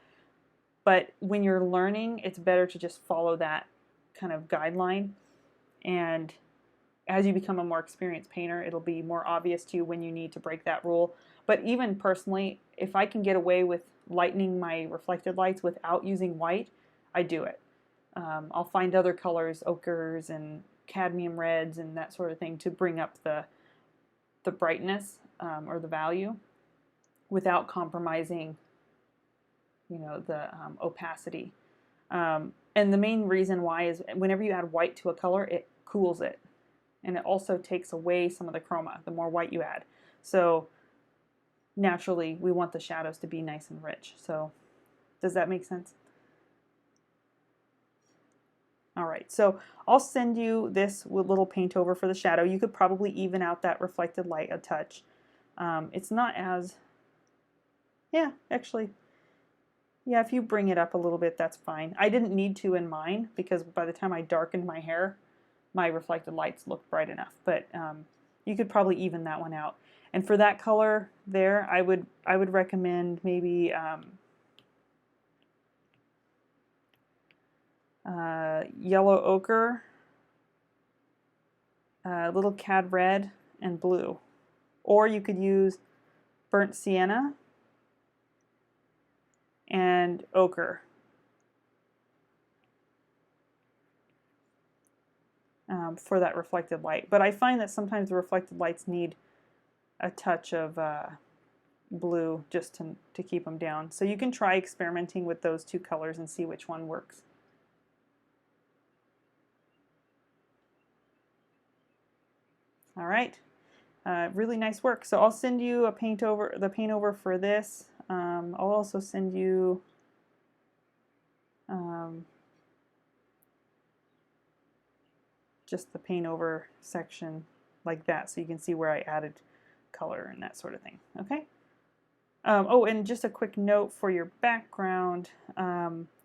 But when you're learning, it's better to just follow that kind of guideline. And as you become a more experienced painter, it'll be more obvious to you when you need to break that rule. But even personally, if I can get away with lightening my reflected lights without using white, I do it. I'll find other colors, ochres and cadmium reds and that sort of thing, to bring up the brightness or the value without compromising the opacity. And the main reason why is whenever you add white to a color, it cools it. And it also takes away some of the chroma, the more white you add. So naturally, we want the shadows to be nice and rich. So does that make sense? All right, so I'll send you this little paint over for the shadow. You could probably even out that reflected light a touch. It's not as, yeah, actually, yeah, if you bring it up a little bit, that's fine. I didn't need to in mine because by the time I darkened my hair, my reflected lights looked bright enough. But you could probably even that one out. And for that color there, I would recommend maybe yellow ochre, little cad red, and blue. Or you could use burnt sienna and ochre. For that reflected light. But I find that sometimes the reflected lights need a touch of blue just to keep them down. So you can try experimenting with those two colors and see which one works. All right, really nice work. So I'll send you the paint over for this. I'll also send you just the paint over section like that, so you can see where I added color and that sort of thing. Okay. Oh, and just a quick note for your background.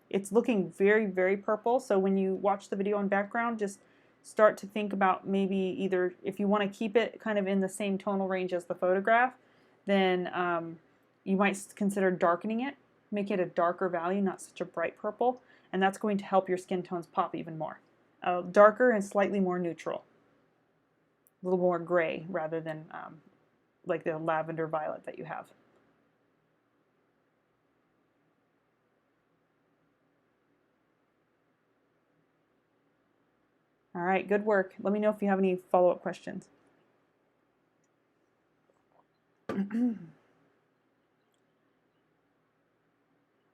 It's looking very, very purple. So when you watch the video on background, just start to think about maybe either if you want to keep it kind of in the same tonal range as the photograph, then you might consider darkening it, make it a darker value, not such a bright purple, and that's going to help your skin tones pop even more. Darker and slightly more neutral, a little more gray rather than like the lavender violet that you have. All right, good work. Let me know if you have any follow-up questions.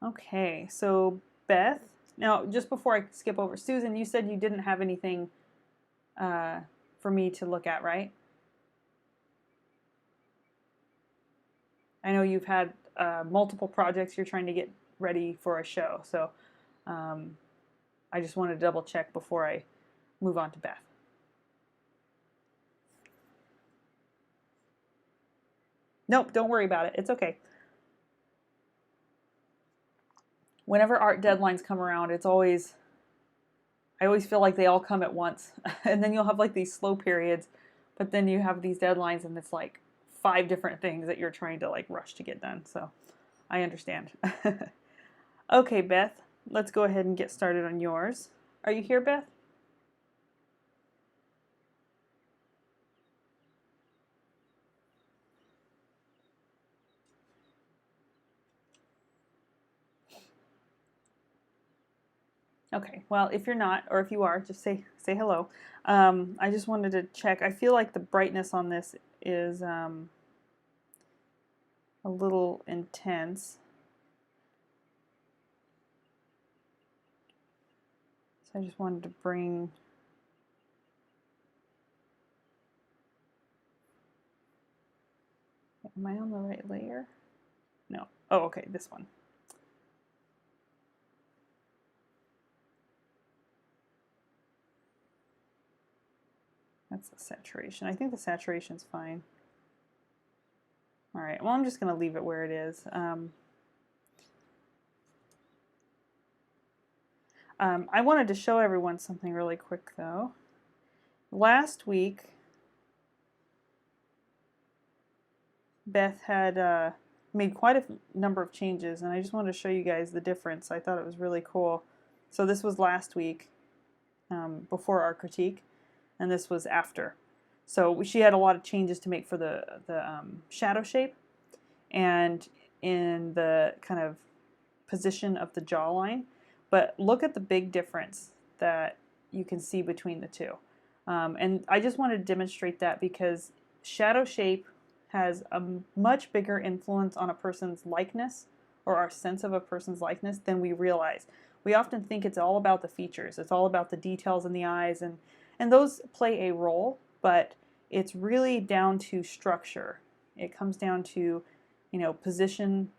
Okay, so Beth, now just before I skip over, Susan, you said you didn't have anything for me to look at, right? I know you've had multiple projects you're trying to get ready for a show, so I just wanted to double check before I move on to Beth. Nope, don't worry about it. It's okay. Whenever art deadlines come around, I always feel like they all come at once. And then you'll have like these slow periods, but then you have these deadlines and it's like 5 different things that you're trying to like rush to get done. So I understand. Okay, Beth, let's go ahead and get started on yours. Are you here, Beth? Okay, well, if you're not, or if you are, just say hello. I just wanted to check. I feel like the brightness on this is a little intense. So I just wanted to bring am I on the right layer? No. Oh, okay, this one. That's the saturation. I think the saturation's fine. All right, well, I'm just going to leave it where it is. I wanted to show everyone something really quick, though. Last week, Beth had made quite a number of changes, and I just wanted to show you guys the difference. I thought it was really cool. So this was last week, before our critique, and this was after. So she had a lot of changes to make for the shadow shape and in the kind of position of the jawline. But look at the big difference that you can see between the two. And I just wanted to demonstrate that because shadow shape has a much bigger influence on a person's likeness or our sense of a person's likeness than we realize. We often think it's all about the features. It's all about the details in the eyes, and those play a role, but it's really down to structure. It comes down to, you know, position,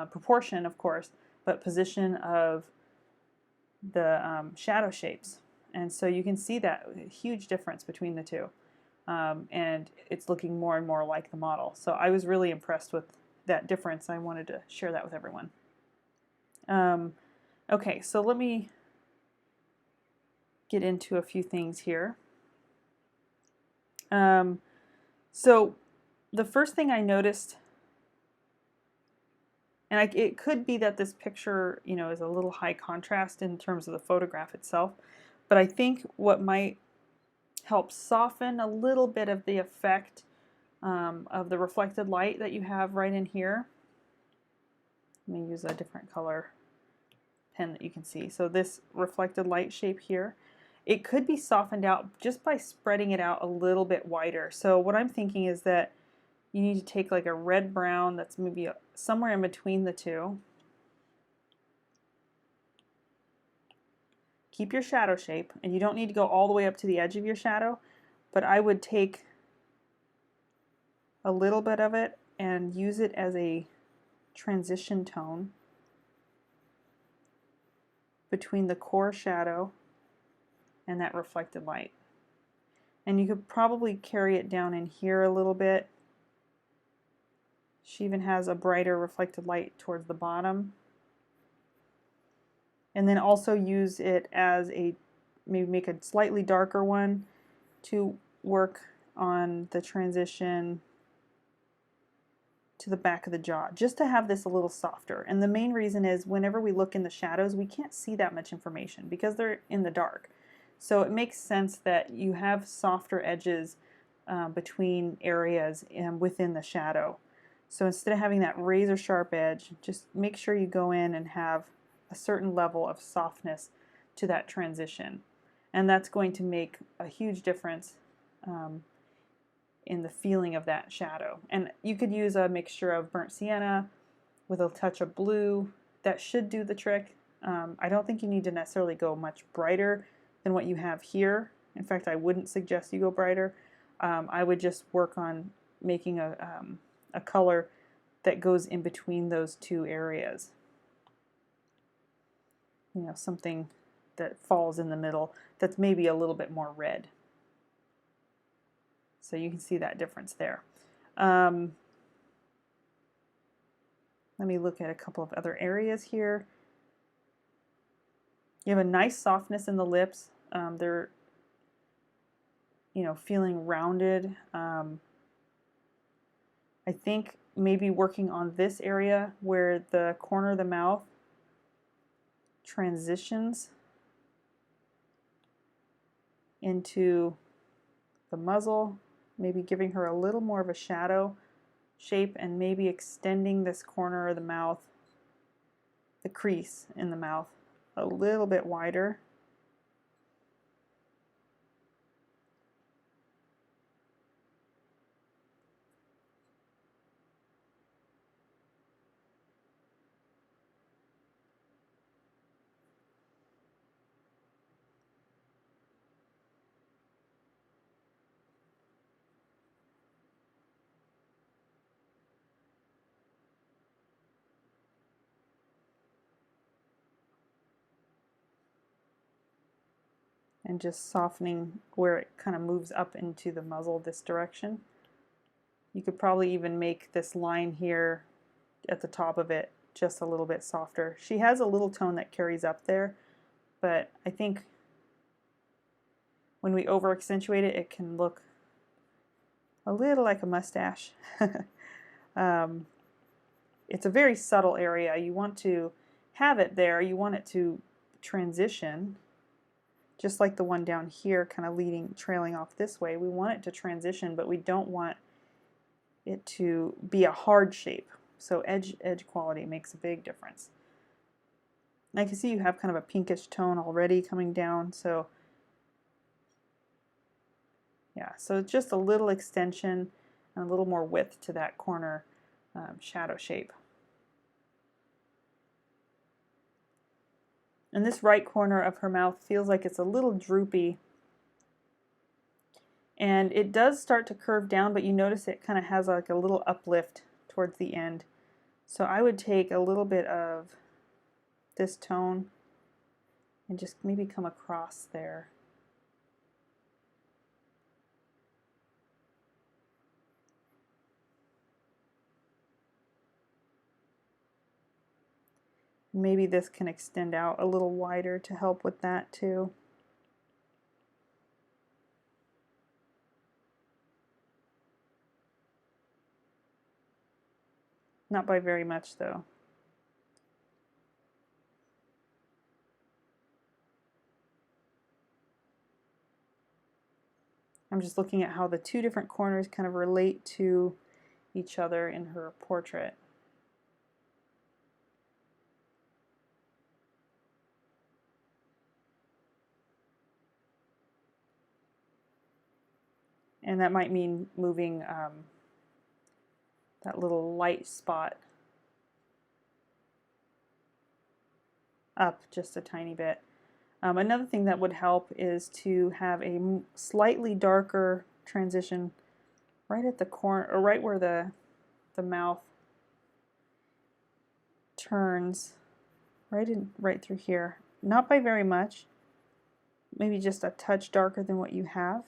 proportion, of course, but position of the shadow shapes. And so you can see that huge difference between the two. And it's looking more and more like the model. So I was really impressed with that difference. I wanted to share that with everyone. Okay, so let me get into a few things here. So the first thing I noticed, and it could be that this picture, you know, is a little high contrast in terms of the photograph itself, but I think what might help soften a little bit of the effect of the reflected light that you have right in here. Let me use a different color pen that you can see. So this reflected light shape here, it could be softened out just by spreading it out a little bit wider. So what I'm thinking is that you need to take like a red brown that's maybe somewhere in between the two. Keep your shadow shape, and you don't need to go all the way up to the edge of your shadow, but I would take a little bit of it and use it as a transition tone between the core shadow and that reflected light. And you could probably carry it down in here a little bit. She even has a brighter reflected light towards the bottom. And then also use it as a maybe make a slightly darker one to work on the transition to the back of the jaw, just to have this a little softer. And the main reason is whenever we look in the shadows, we can't see that much information because they're in the dark. So it makes sense that you have softer edges between areas and within the shadow. So instead of having that razor sharp edge, just make sure you go in and have a certain level of softness to that transition. And that's going to make a huge difference in the feeling of that shadow. And you could use a mixture of burnt sienna with a touch of blue. That should do the trick. I don't think you need to necessarily go much brighter than what you have here. In fact, I wouldn't suggest you go brighter. I would just work on making a color that goes in between those two areas. You know, something that falls in the middle that's maybe a little bit more red. So you can see that difference there. Let me look at a couple of other areas here. You have a nice softness in the lips. They're, you know, feeling rounded. I think maybe working on this area where the corner of the mouth transitions into the muzzle, maybe giving her a little more of a shadow shape and maybe extending this corner of the mouth, the crease in the mouth, a little bit wider. And just softening where it kind of moves up into the muzzle this direction. You could probably even make this line here at the top of it just a little bit softer. She has a little tone that carries up there, but I think when we over accentuate it, it can look a little like a mustache. It's a very subtle area. You want to have it there. You want it to transition, just like the one down here kind of trailing off this way. We want it to transition, but we don't want it to be a hard shape. So edge quality makes a big difference. And I can see you have kind of a pinkish tone already coming down, so yeah, so just a little extension and a little more width to that corner shadow shape. And this right corner of her mouth feels like it's a little droopy. And it does start to curve down, but you notice it kind of has like a little uplift towards the end. So I would take a little bit of this tone and just maybe come across there. Maybe this can extend out a little wider to help with that too. Not by very much though. I'm just looking at how the two different corners kind of relate to each other in her portrait. And that might mean moving that little light spot up just a tiny bit. Another thing that would help is to have a slightly darker transition right at the corner, or right where the mouth turns, right through here. Not by very much, maybe just a touch darker than what you have.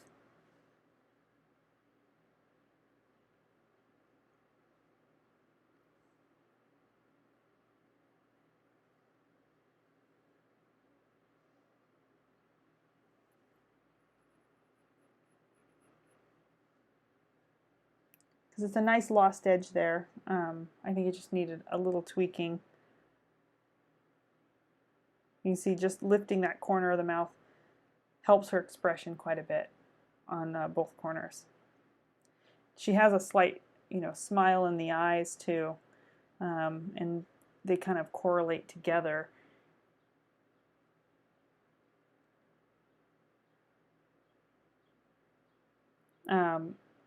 because it's a nice lost edge there. I think it just needed a little tweaking. You can see just lifting that corner of the mouth helps her expression quite a bit on both corners. She has a slight, smile in the eyes too, and they kind of correlate together.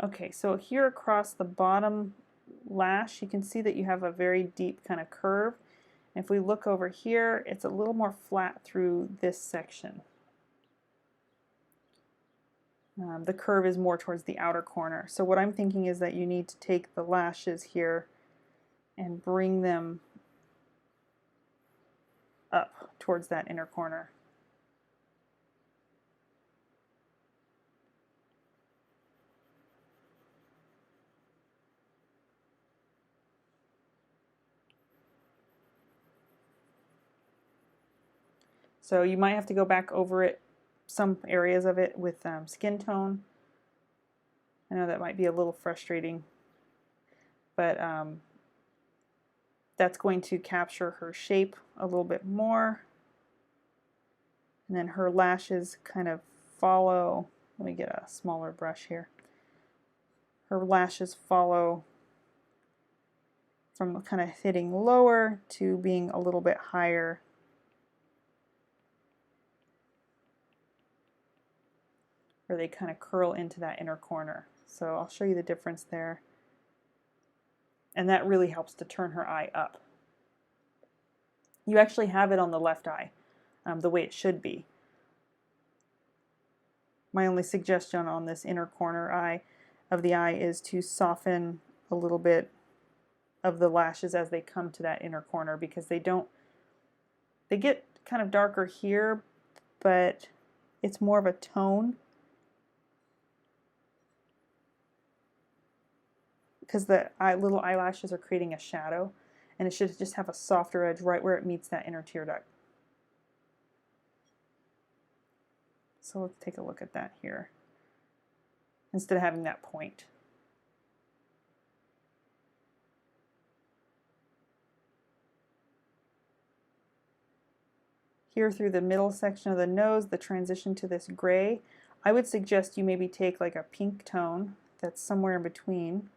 Okay, so here across the bottom lash, you can see that you have a very deep kind of curve. And if we look over here, it's a little more flat through this section. The curve is more towards the outer corner. So what I'm thinking is that you need to take the lashes here and bring them up towards that inner corner. So you might have to go back over it, some areas of it with skin tone. I know that might be a little frustrating, but that's going to capture her shape a little bit more. And then her lashes kind of follow. Let me get a smaller brush here. Her lashes follow from kind of hitting lower to being a little bit higher. Where they kind of curl into that inner corner. So I'll show you the difference there. And that really helps to turn her eye up. You actually have it on the left eye, the way it should be. My only suggestion on this inner corner eye of the eye is to soften a little bit of the lashes as they come to that inner corner, because they get kind of darker here, but it's more of a tone. Because the little eyelashes are creating a shadow, and it should just have a softer edge right where it meets that inner tear duct. So let's take a look at that here, instead of having that point. Here through the middle section of the nose, the transition to this gray, I would suggest you maybe take like a pink tone that's somewhere in between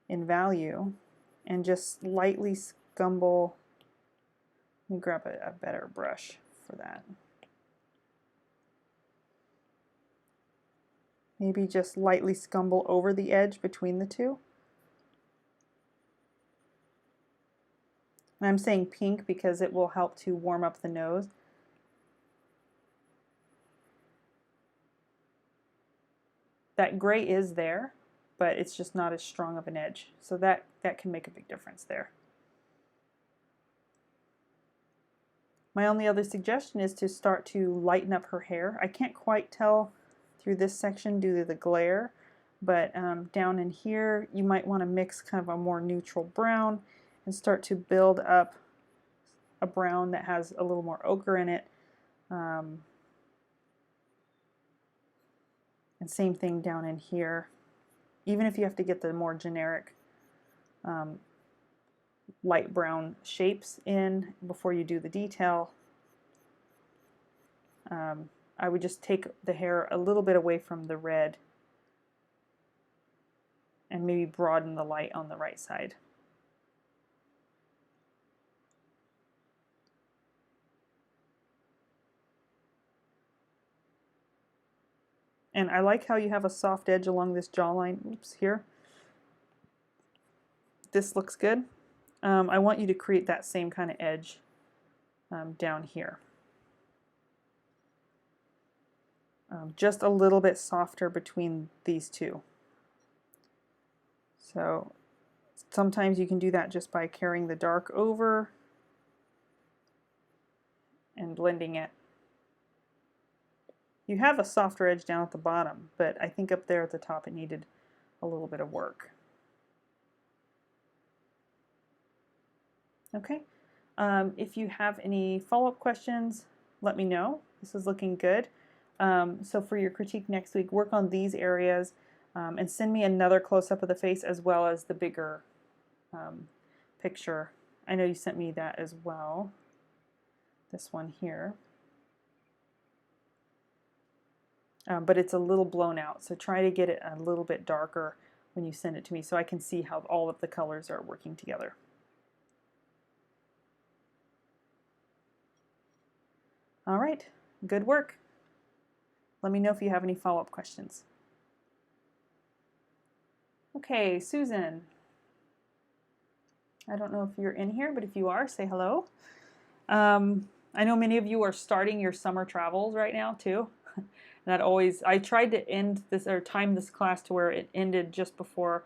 in value, and just lightly scumble. Let me grab a better brush for that. Maybe just lightly scumble over the edge between the two. And I'm saying pink because it will help to warm up the nose. That gray is there, but it's just not as strong of an edge. So that can make a big difference there. My only other suggestion is to start to lighten up her hair. I can't quite tell through this section due to the glare, but down in here you might want to mix kind of a more neutral brown and start to build up a brown that has a little more ochre in it. And same thing down in here. Even if you have to get the more generic light brown shapes in before you do the detail, I would just take the hair a little bit away from the red and maybe broaden the light on the right side. And I like how you have a soft edge along this jawline. Oops, here. This looks good. I want you to create that same kind of edge down here. Just a little bit softer between these two. So sometimes you can do that just by carrying the dark over and blending it. You have a softer edge down at the bottom, but I think up there at the top it needed a little bit of work. Okay, if you have any follow-up questions, let me know. This is looking good. So for your critique next week, work on these areas. And send me another close-up of the face as well as the bigger picture. I know you sent me that as well. This one here. But it's a little blown out, so try to get it a little bit darker when you send it to me so I can see how all of the colors are working together. All right, good work. Let me know if you have any follow-up questions. Okay, Susan. I don't know if you're in here, but if you are, say hello. I know many of you are starting your summer travels right now too. I tried to end this or time this class to where it ended just before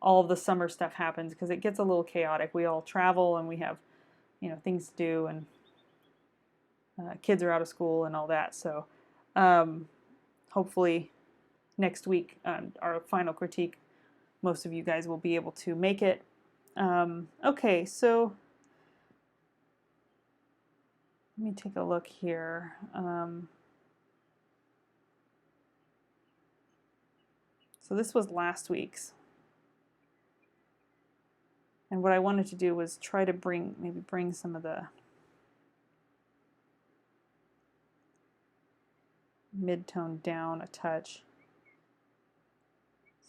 all of the summer stuff happens because it gets a little chaotic. We all travel and we have, things to do, and kids are out of school and all that. So hopefully next week, our final critique, most of you guys will be able to make it. Okay, so let me take a look here. So this was last week's. And what I wanted to do was try to bring some of the mid-tone down a touch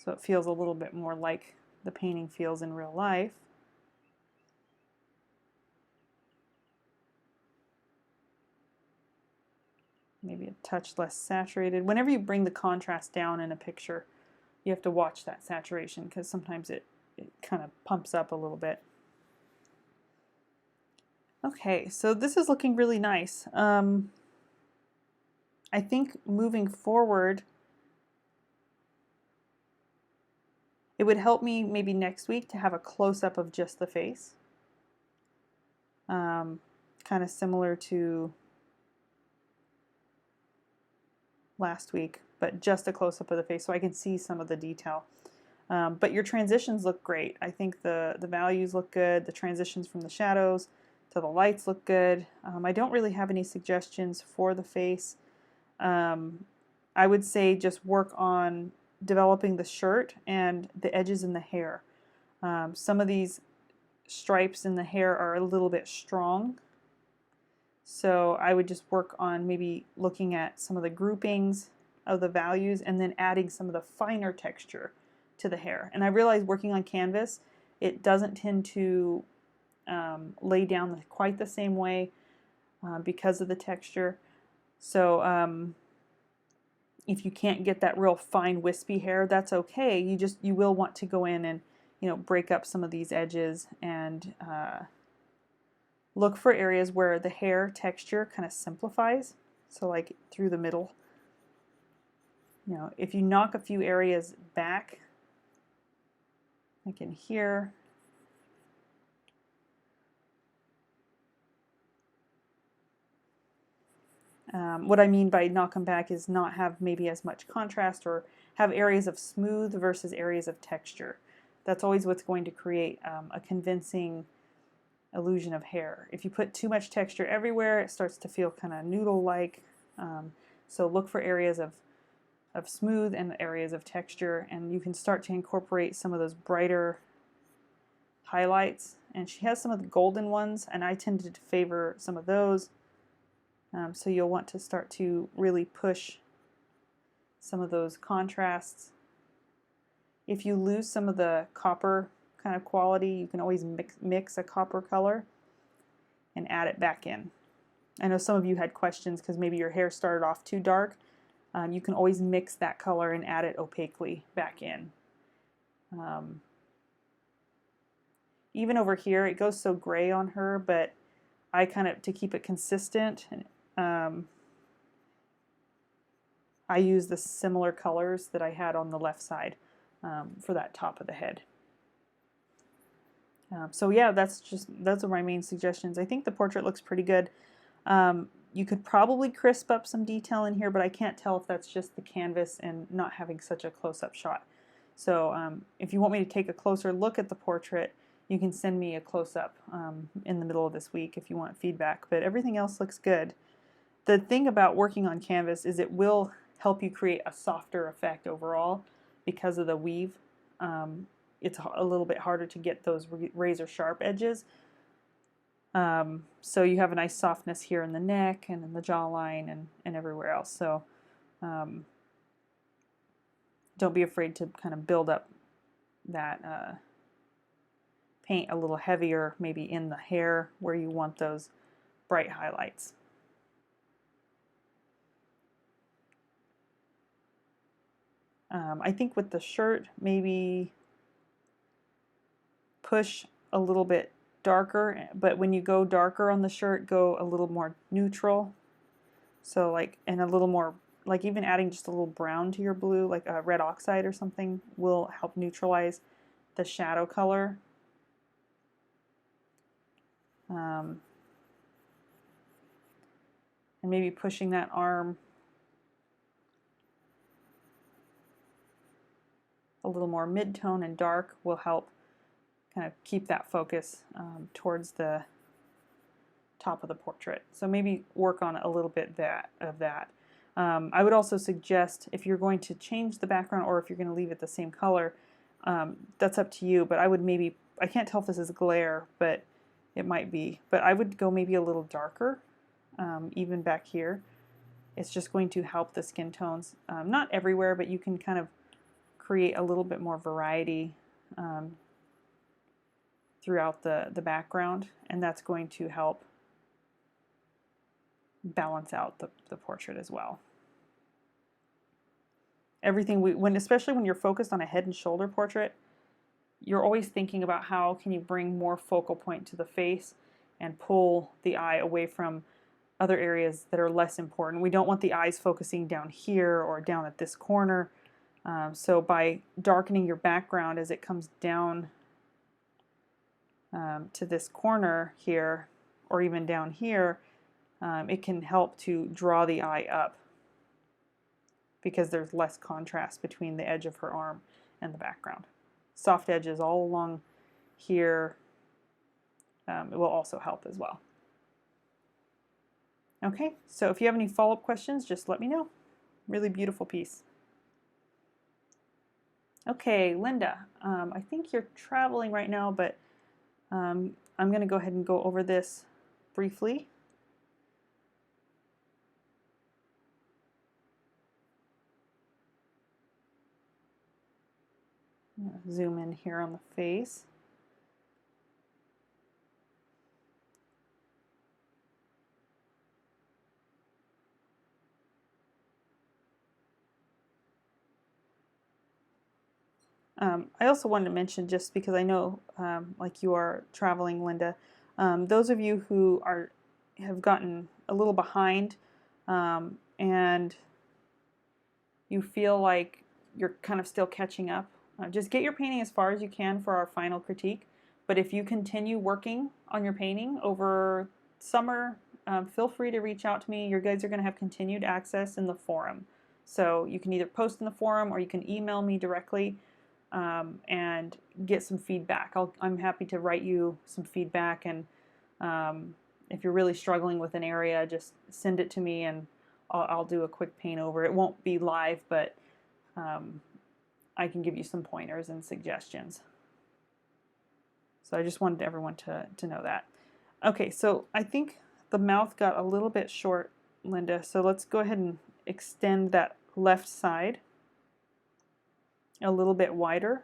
so it feels a little bit more like the painting feels in real life. Maybe a touch less saturated. Whenever you bring the contrast down in a picture, you have to watch that saturation because sometimes it kind of pumps up a little bit. Okay, so this is looking really nice. I think moving forward, it would help me maybe next week to have a close-up of just the face. Kind of similar to last week, but just a close-up of the face so I can see some of the detail. But your transitions look great. I think the values look good. The transitions from the shadows to the lights look good. I don't really have any suggestions for the face. I would say just work on developing the shirt and the edges in the hair. Some of these stripes in the hair are a little bit strong. So I would just work on maybe looking at some of the groupings of the values and then adding some of the finer texture to the hair. And I realize working on canvas, it doesn't tend to lay down quite the same way because of the texture. So if you can't get that real fine wispy hair, that's okay. You will want to go in and break up some of these edges and look for areas where the hair texture kind of simplifies. So like through the middle. If you knock a few areas back, like in here, what I mean by knock them back is not have maybe as much contrast or have areas of smooth versus areas of texture. That's always what's going to create a convincing illusion of hair. If you put too much texture everywhere, it starts to feel kind of noodle-like. So look for areas of smooth and areas of texture, and you can start to incorporate some of those brighter highlights. And she has some of the golden ones, and I tended to favor some of those. So you'll want to start to really push some of those contrasts. If you lose some of the copper kind of quality, you can always mix a copper color and add it back in. I know some of you had questions because maybe your hair started off too dark. You can always mix that color and add it opaquely back in. Even over here, it goes so gray on her, but I to keep it consistent, I use the similar colors that I had on the left side for that top of the head. So yeah, those are my main suggestions. I think the portrait looks pretty good. You could probably crisp up some detail in here, but I can't tell if that's just the canvas and not having such a close-up shot. So if you want me to take a closer look at the portrait, you can send me a close-up in the middle of this week if you want feedback, but everything else looks good. The thing about working on canvas is it will help you create a softer effect overall, because of the weave. It's a little bit harder to get those razor sharp edges. So you have a nice softness here in the neck and in the jawline and everywhere else. So don't be afraid to kind of build up that paint a little heavier, maybe in the hair where you want those bright highlights. I think with the shirt, maybe push a little bit darker, but when you go darker on the shirt, go a little more neutral. So like, and a little more, like even adding just a little brown to your blue, like a red oxide or something, will help neutralize the shadow color. And maybe pushing that arm a little more mid-tone and dark will help kind of keep that focus towards the top of the portrait. So maybe work on a little bit of that. I would also suggest, if you're going to change the background or if you're going to leave it the same color, that's up to you, but I would maybe, I can't tell if this is glare, but it might be, but I would go maybe a little darker, even back here. It's just going to help the skin tones, not everywhere, but you can kind of create a little bit more variety throughout the background, and that's going to help balance out the portrait as well. Everything especially when you're focused on a head and shoulder portrait, you're always thinking about how can you bring more focal point to the face and pull the eye away from other areas that are less important. We don't want the eyes focusing down here or down at this corner. So by darkening your background as it comes down to this corner here, or even down here, it can help to draw the eye up because there's less contrast between the edge of her arm and the background. Soft edges all along here, it will also help as well. Okay, so if you have any follow-up questions, just let me know. Really beautiful piece. Okay, Linda, I think you're traveling right now, but I'm going to go ahead and go over this briefly. Zoom in here on the face. I also wanted to mention, just because I know like you are traveling, Linda, those of you who have gotten a little behind and you feel like you're kind of still catching up, just get your painting as far as you can for our final critique. But if you continue working on your painting over summer, feel free to reach out to me. Your guys are going to have continued access in the forum. So you can either post in the forum or you can email me directly and get some feedback. I'm happy to write you some feedback, and if you're really struggling with an area, just send it to me and I'll do a quick paint over. It won't be live, but I can give you some pointers and suggestions. So I just wanted everyone to know that. Okay, so I think the mouth got a little bit short, Linda, so let's go ahead and extend that left side a little bit wider.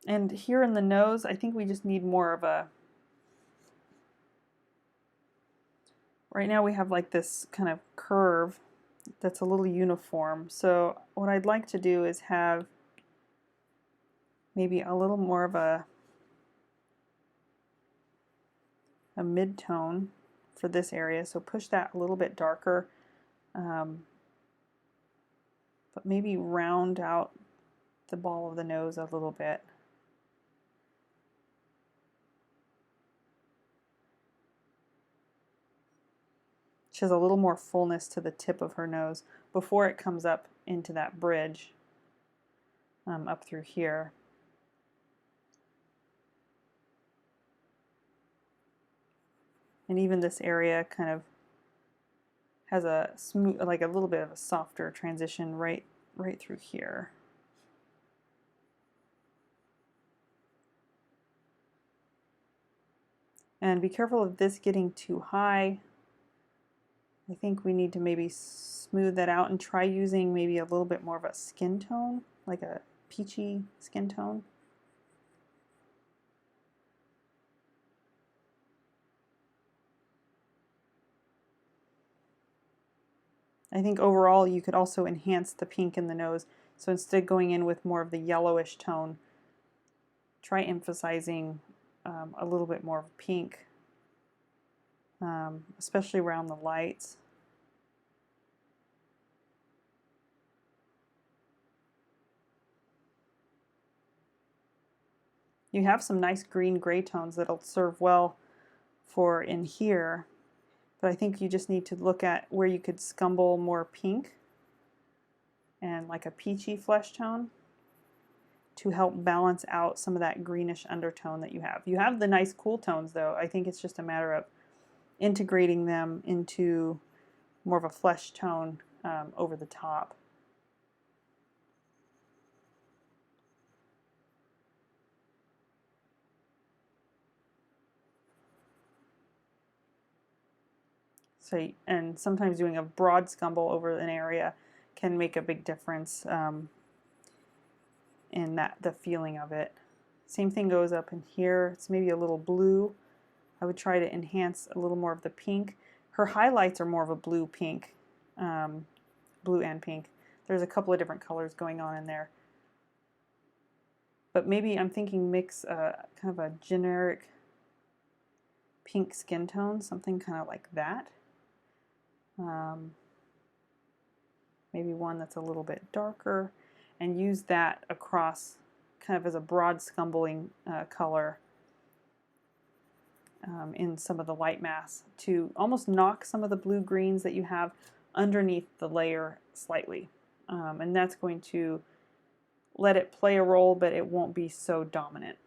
And here in the nose, I think we just need more of a, right now we have like this kind of curve that's a little uniform. So what I'd like to do is have maybe a little more of a mid-tone for this area. So push that a little bit darker, but maybe round out the ball of the nose a little bit. She has a little more fullness to the tip of her nose before it comes up into that bridge up through here. And even this area kind of has a smooth, like a little bit of a softer transition right through here. And be careful of this getting too high. I think we need to maybe smooth that out and try using maybe a little bit more of a skin tone, like a peachy skin tone. I think overall you could also enhance the pink in the nose. So instead of going in with more of the yellowish tone, try emphasizing a little bit more of pink, especially around the lights. You have some nice green gray tones that'll serve well for in here, but I think you just need to look at where you could scumble more pink and like a peachy flesh tone to help balance out some of that greenish undertone that you have. You have the nice cool tones though. I think it's just a matter of integrating them into more of a flesh tone over the top. So, and sometimes doing a broad scumble over an area can make a big difference in the feeling of it. Same thing goes up in here. It's maybe a little blue. I would try to enhance a little more of the pink. Her highlights are more of a blue pink, blue and pink. There's a couple of different colors going on in there. But maybe I'm thinking mix kind of a generic pink skin tone, something kind of like that. Maybe one that's a little bit darker, and use that across kind of as a broad scumbling color in some of the light masks to almost knock some of the blue greens that you have underneath the layer slightly. And that's going to let it play a role, but it won't be so dominant.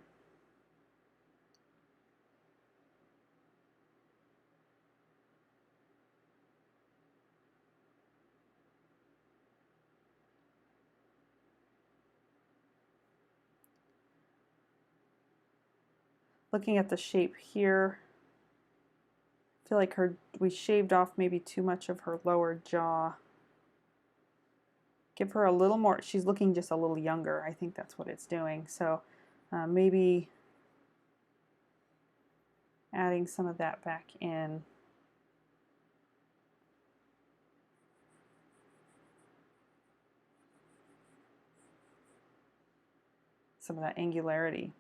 Looking at the shape here, I feel like we shaved off maybe too much of her lower jaw. Give her a little more, she's looking just a little younger. I think that's what it's doing. So maybe adding some of that back in. Some of that angularity.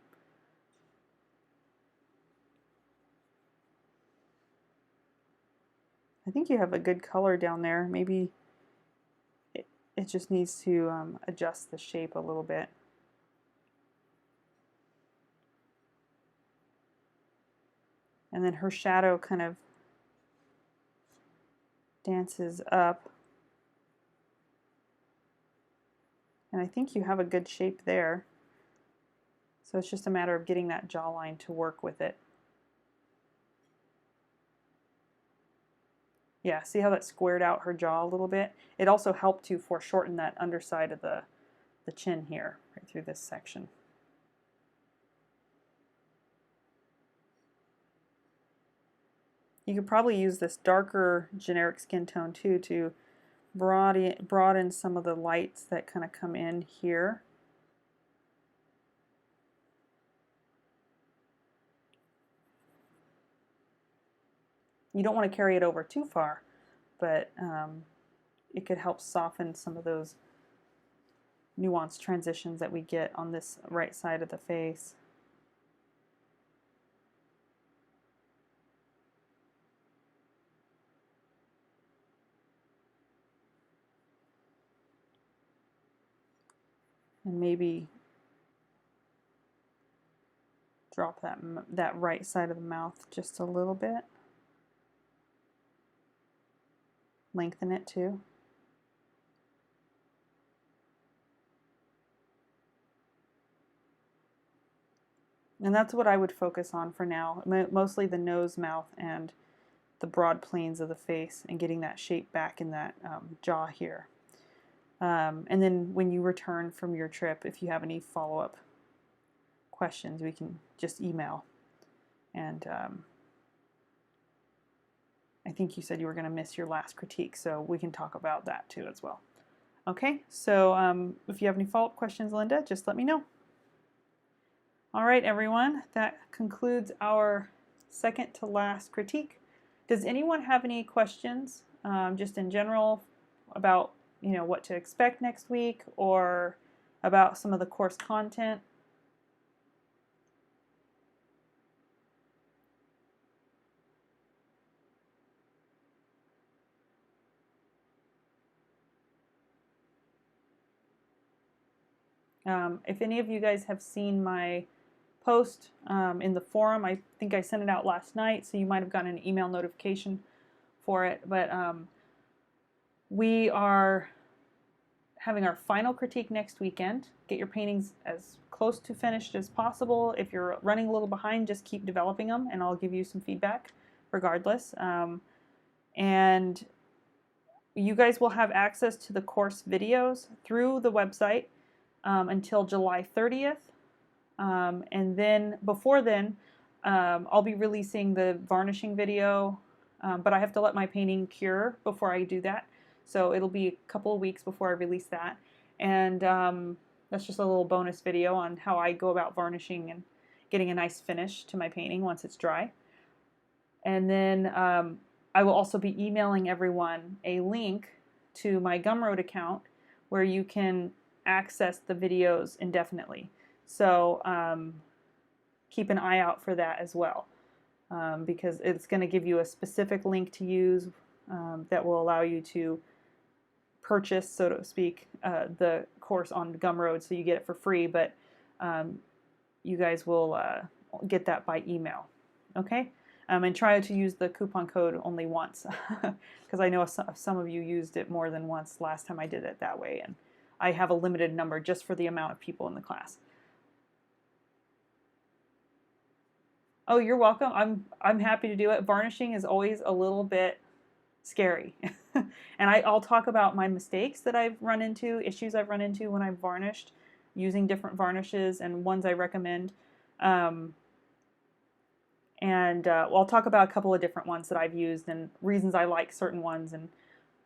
I think you have a good color down there. Maybe it just needs to adjust the shape a little bit. And then her shadow kind of dances up. And I think you have a good shape there. So it's just a matter of getting that jawline to work with it. Yeah, see how that squared out her jaw a little bit? It also helped to foreshorten that underside of the chin here, right through this section. You could probably use this darker generic skin tone too to broaden some of the lights that kind of come in here. You don't want to carry it over too far, but it could help soften some of those nuanced transitions that we get on this right side of the face. And maybe drop that right side of the mouth just a little bit. Lengthen it too. And that's what I would focus on for now, mostly the nose, mouth, and the broad planes of the face and getting that shape back in that jaw here. And then when you return from your trip, if you have any follow-up questions, we can just email. And I think you said you were going to miss your last critique, so we can talk about that too as well. Okay, so if you have any follow-up questions, Linda, just let me know. All right, everyone, that concludes our second to last critique. Does anyone have any questions, just in general, about what to expect next week, or about some of the course content? If any of you guys have seen my post in the forum, I think I sent it out last night, so you might have gotten an email notification for it. But we are having our final critique next weekend. Get your paintings as close to finished as possible. If you're running a little behind, just keep developing them, and I'll give you some feedback regardless. And you guys will have access to the course videos through the website until July 30th. And then before then, I'll be releasing the varnishing video, but I have to let my painting cure before I do that. So it'll be a couple of weeks before I release that. And that's just a little bonus video on how I go about varnishing and getting a nice finish to my painting once it's dry. And then I will also be emailing everyone a link to my Gumroad account where you can access the videos indefinitely. So keep an eye out for that as well, because it's going to give you a specific link to use that will allow you to purchase, so to speak, the course on Gumroad, so you get it for free, but you guys will get that by email. Okay? And try to use the coupon code only once, because I know some of you used it more than once last time I did it that way, and I have a limited number just for the amount of people in the class. Oh, you're welcome. I'm happy to do it. Varnishing is always a little bit scary. And I'll talk about my mistakes that I've run into, issues I've run into when I've varnished, using different varnishes and ones I recommend. And I'll talk about a couple of different ones that I've used and reasons I like certain ones and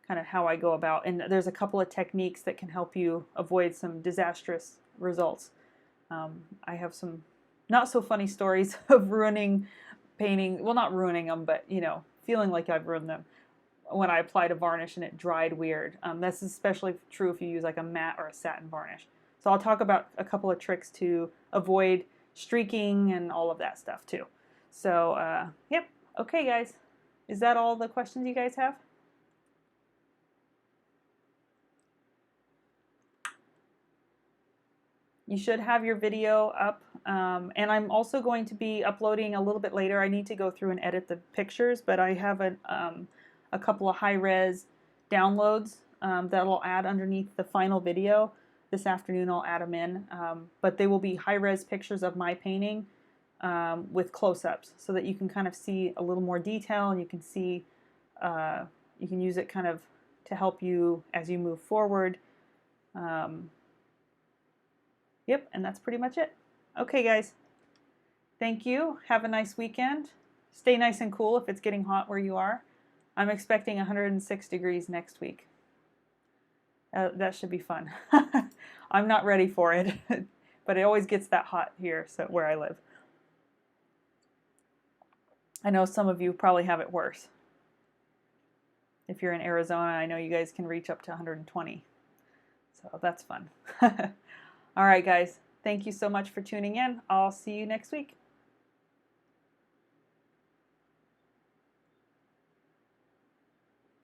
kind of how I go about. And there's a couple of techniques that can help you avoid some disastrous results. I have some not so funny stories of ruining painting, well, not ruining them, but feeling like I've ruined them when I applied a varnish and it dried weird. That's especially true if you use like a matte or a satin varnish. So I'll talk about a couple of tricks to avoid streaking and all of that stuff too. So yep. Okay, guys, is that all the questions you guys have? You should have your video up, and I'm also going to be uploading a little bit later. I need to go through and edit the pictures, but I have a couple of high-res downloads that I'll add underneath the final video. This afternoon I'll add them in, but they will be high-res pictures of my painting with close-ups, so that you can kind of see a little more detail, and you can see, you can use it kind of to help you as you move forward. Yep, and that's pretty much it. Okay, guys. Thank you. Have a nice weekend. Stay nice and cool if it's getting hot where you are. I'm expecting 106 degrees next week. That should be fun. I'm not ready for it, but it always gets that hot here, so where I live. I know some of you probably have it worse. If you're in Arizona, I know you guys can reach up to 120. So that's fun. All right, guys. Thank you so much for tuning in. I'll see you next week.